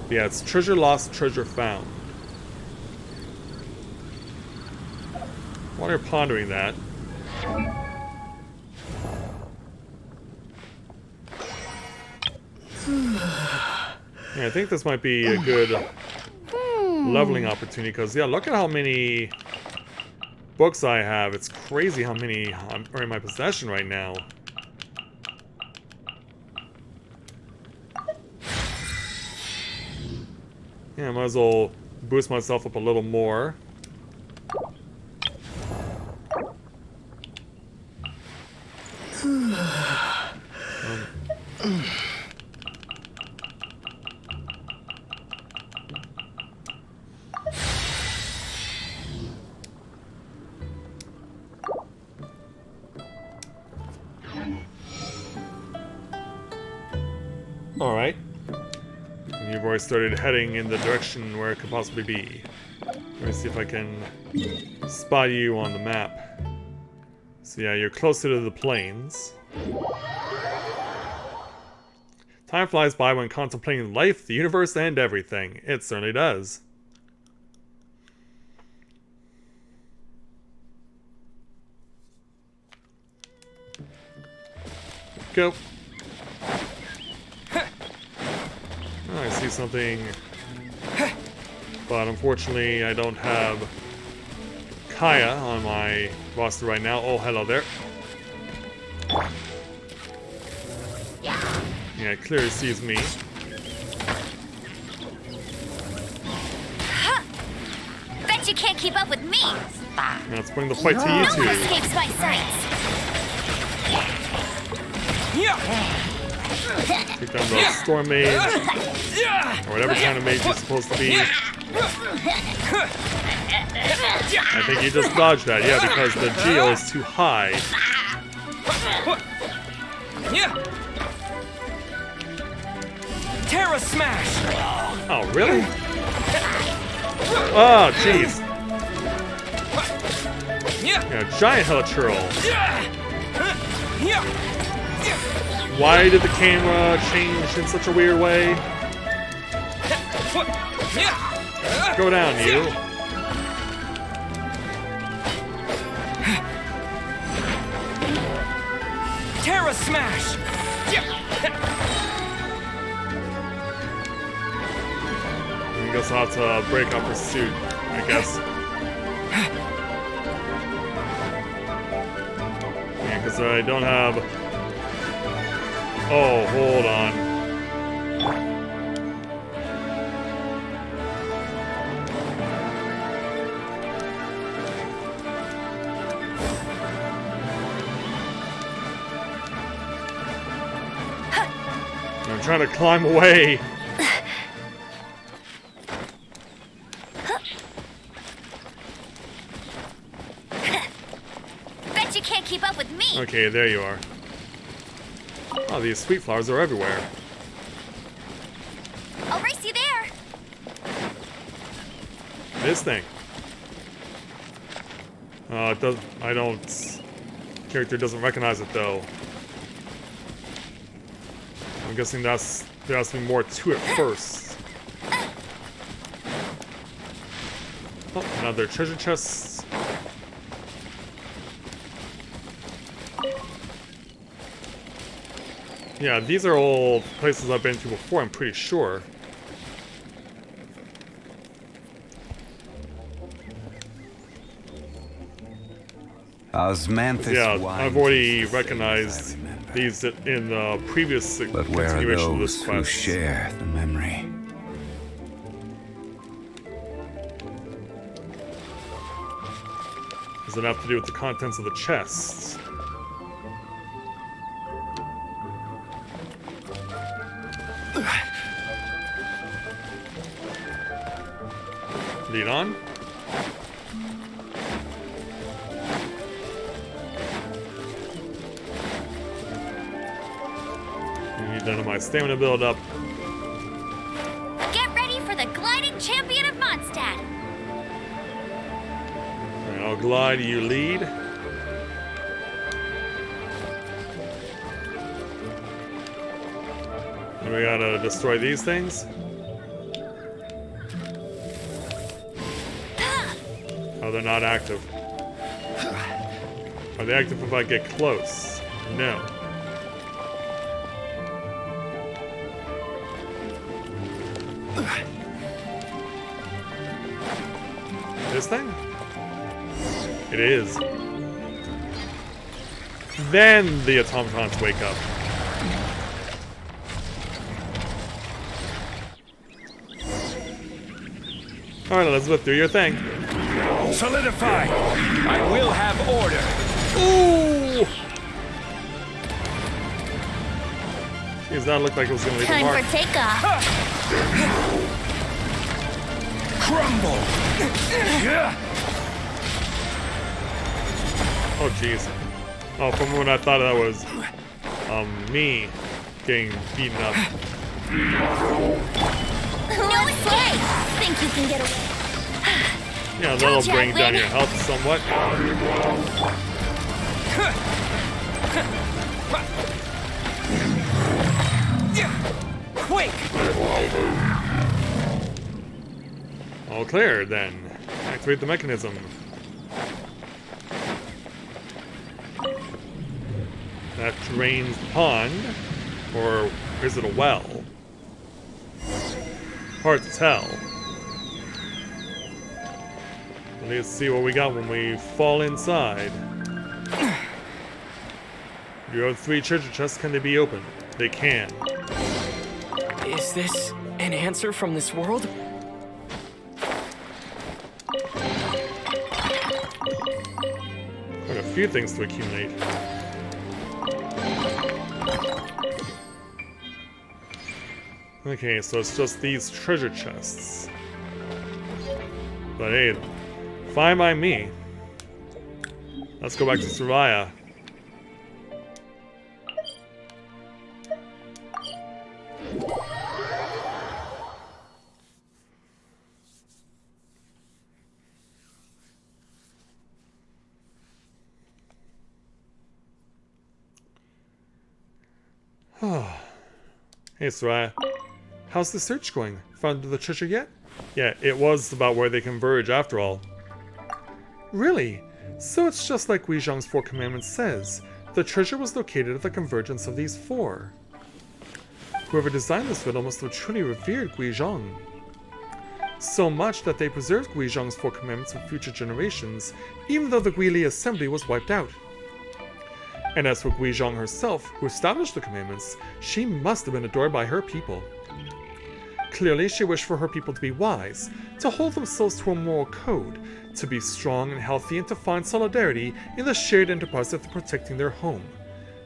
Yeah, it's treasure lost, treasure found. While you're pondering that, yeah, I think this might be a good leveling opportunity, because, yeah, look at how many books I have. It's crazy how many are in my possession right now. Yeah, I might as well boost myself up a little more. Alright. And you've already started heading in the direction where it could possibly be. Let me see if I can spot you on the map. So yeah, you're closer to the plains. Time flies by when contemplating life, the universe, and everything. It certainly does. Go. Oh, I see something But unfortunately, I don't have Kaya on my roster right now. Oh, hello there. Yeah, it clearly sees me. Bet you can't keep up with me. Now let's bring the fight to you No one two. escapes my sights. Take down the Storm Mage, or whatever kind of mage you're supposed to be. I think you just dodged that, yeah, because the Geo is too high. Terra Smash! Oh, really? Oh, jeez. Yeah, giant Helichurl. Why did the camera change in such a weird way? Go down, you. Terra Smash! I guess I'll have to break up pursuit, I guess. Yeah, because I don't have... Oh, hold on. I'm trying to climb away. Bet you can't keep up with me. Okay, there you are. Oh, these sweet flowers are everywhere. I'll race you there. This thing. It does. I don't. Character doesn't recognize it though. I'm guessing there has to be more to it first. Oh, another treasure chest. Yeah, these are all places I've been to before, I'm pretty sure. Osmanthus Yeah, winds I've already his sails, recognized I remember. these in the previous But where are continuation of those this who quest. share the memory? Does it have to do with the contents of the chests? Lead on. I need none of my stamina build up. Get ready for the gliding champion of Mondstadt. Alright, I'll glide, you lead. And we gotta destroy these things. Oh, they're not active. Are they active if I get close? No. This thing? It is. Then the automatons wake up. Alright, Elizabeth, do your thing. Solidify! I will have order! Ooh! Jeez, that looked like it was gonna leave a Time mark. for takeoff. Crumble! Oh, jeez. Oh, for a moment I thought that was, me getting beaten up. No escape. Think you can get away? Yeah, that'll Gotcha, bring down Lynn. your health somewhat. Quake! All clear, then. Activate the mechanism. That drains the pond. Or is it a well? Hard to tell. Let's see what we got when we fall inside. You have 3 treasure chests. Can they be opened? They can. Is this an answer from this world? Got a few things to accumulate. Okay, so it's just these treasure chests. But hey, fine by me. Let's go back to Survaya. Hey, Soraya. How's the search going? Found the treasure yet? Yeah, it was about where they converge after all. Really? So it's just like Gui Zhang's 4 commandments says. The treasure was located at the convergence of these 4. Whoever designed this riddle must have truly revered Gui Zhang. So much that they preserved Gui Zhang's 4 commandments for future generations, even though the Guili assembly was wiped out. And as for Gui Zhang herself, who established the commandments, she must have been adored by her people. Clearly, she wished for her people to be wise, to hold themselves to a moral code, to be strong and healthy, and to find solidarity in the shared enterprise of protecting their home,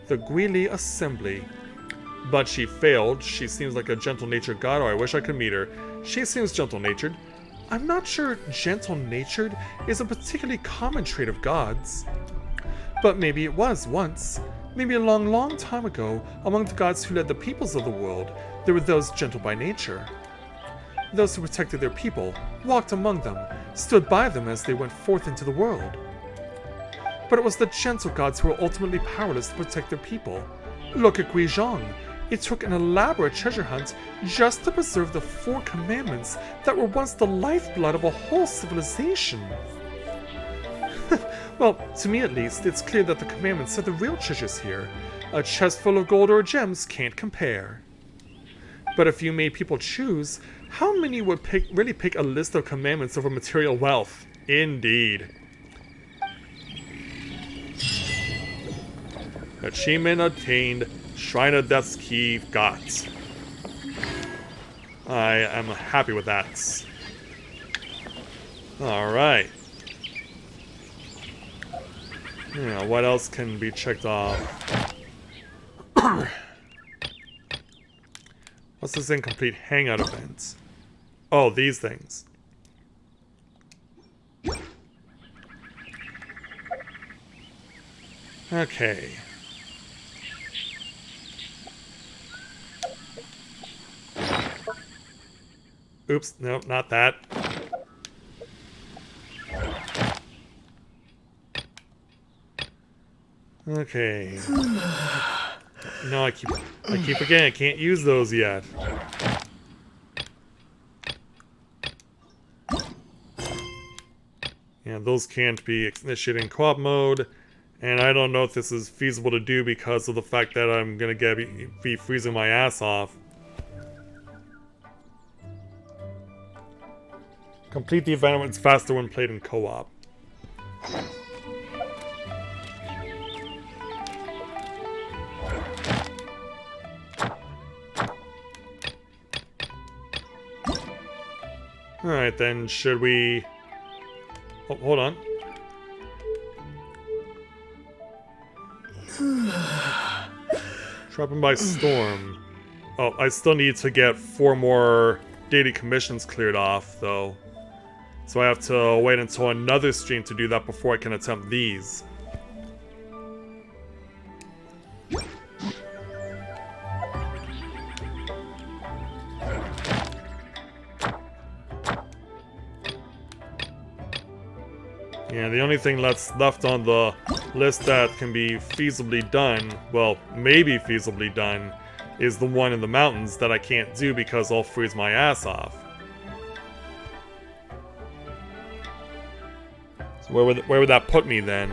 the Guili Assembly. But she failed. She seems like a gentle-natured god, or I wish I could meet her. She seems gentle-natured. I'm not sure gentle-natured is a particularly common trait of gods. But maybe it was once. Maybe a long, long time ago, among the gods who led the peoples of the world, there were those gentle by nature. Those who protected their people, walked among them, stood by them as they went forth into the world. But it was the gentle gods who were ultimately powerless to protect their people. Look at Gui Zhang. It took an elaborate treasure hunt just to preserve the 4 commandments that were once the lifeblood of a whole civilization. Well, to me at least, it's clear that the commandments are the real treasures here. A chest full of gold or gems can't compare. But if you made people choose, how many would really pick a list of commandments over material wealth? Indeed. Achievement attained. Shrine of Death's Key got. I am happy with that. Alright. Yeah, what else can be checked off? What's this incomplete hangout event? Oh, these things. Okay. Oops, no, not that. Okay. No, I keep forgetting I can't use those yet. Yeah, those can't be initiated in co-op mode, and I don't know if this is feasible to do because of the fact that I'm gonna be freezing my ass off. Complete the event when it's faster when played in co-op. Alright then, should we... Oh, hold on. Trap him by storm. Oh, I still need to get 4 more daily commissions cleared off, though. So I have to wait until another stream to do that before I can attempt these. Yeah, the only thing that's left on the list that can be feasibly done, well, maybe feasibly done, is the one in the mountains that I can't do because I'll freeze my ass off. So where would that put me then?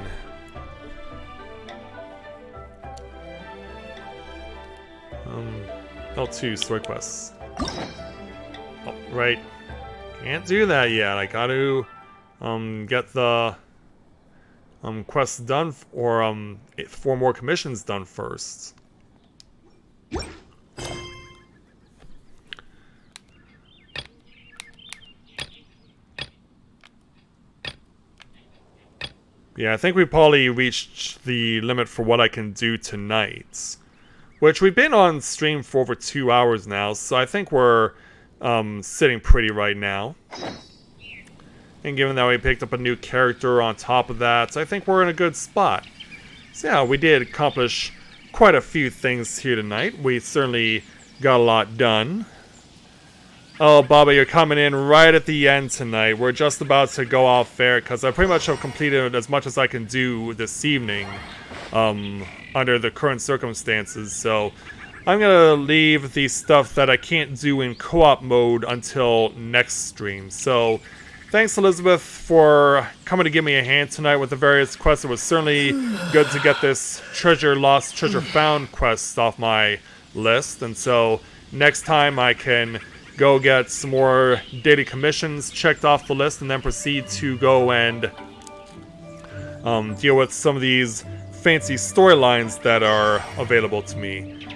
L2 story quests. Oh, right. Can't do that yet. I get the quests done, or 4 more commissions done first. Yeah, I think we probably reached the limit for what I can do tonight. Which we've been on stream for over 2 hours now, so I think we're sitting pretty right now. And given that we picked up a new character on top of that, I think we're in a good spot. So yeah, we did accomplish quite a few things here tonight. We certainly got a lot done. Oh, Baba, you're coming in right at the end tonight. We're just about to go off air because I pretty much have completed as much as I can do this evening under the current circumstances. So I'm going to leave the stuff that I can't do in co-op mode until next stream. So thanks, Elizabeth, for coming to give me a hand tonight with the various quests. It was certainly good to get this treasure lost, treasure found quest off my list. And so next time I can go get some more daily commissions checked off the list and then proceed to go and deal with some of these fancy storylines that are available to me.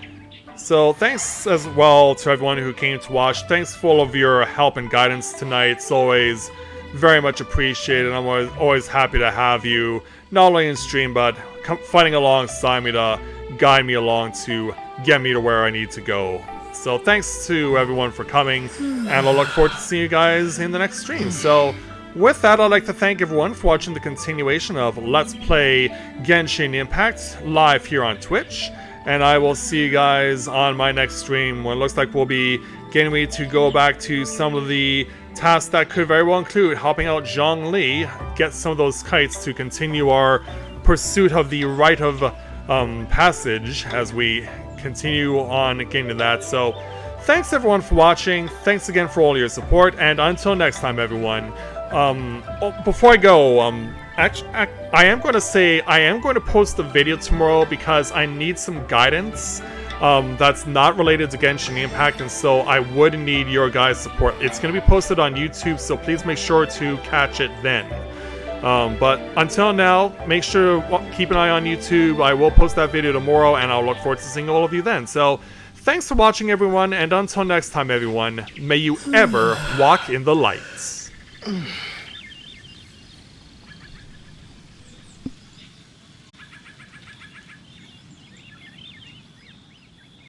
So thanks as well to everyone who came to watch. Thanks for all of your help and guidance tonight. It's always very much appreciated. I'm always happy to have you, not only in stream, but fighting alongside me to guide me along to get me to where I need to go. So thanks to everyone for coming, and I'll look forward to seeing you guys in the next stream. So with that, I'd like to thank everyone for watching the continuation of Let's Play Genshin Impact live here on Twitch. And I will see you guys on my next stream, when it looks like we'll be getting ready to go back to some of the tasks that could very well include helping out Zhongli get some of those kites to continue our pursuit of the rite of passage as we continue on getting to that. So thanks everyone for watching. Thanks again for all your support, and until next time, everyone. Before I go, I am going to say I am going to post a video tomorrow because I need some guidance that's not related to Genshin Impact, and so I would need your guys' support. It's going to be posted on YouTube, so please make sure to catch it then. But until now, make sure to keep an eye on YouTube. I will post that video tomorrow, and I'll look forward to seeing all of you then. So thanks for watching, everyone, and until next time, everyone, may you ever walk in the light.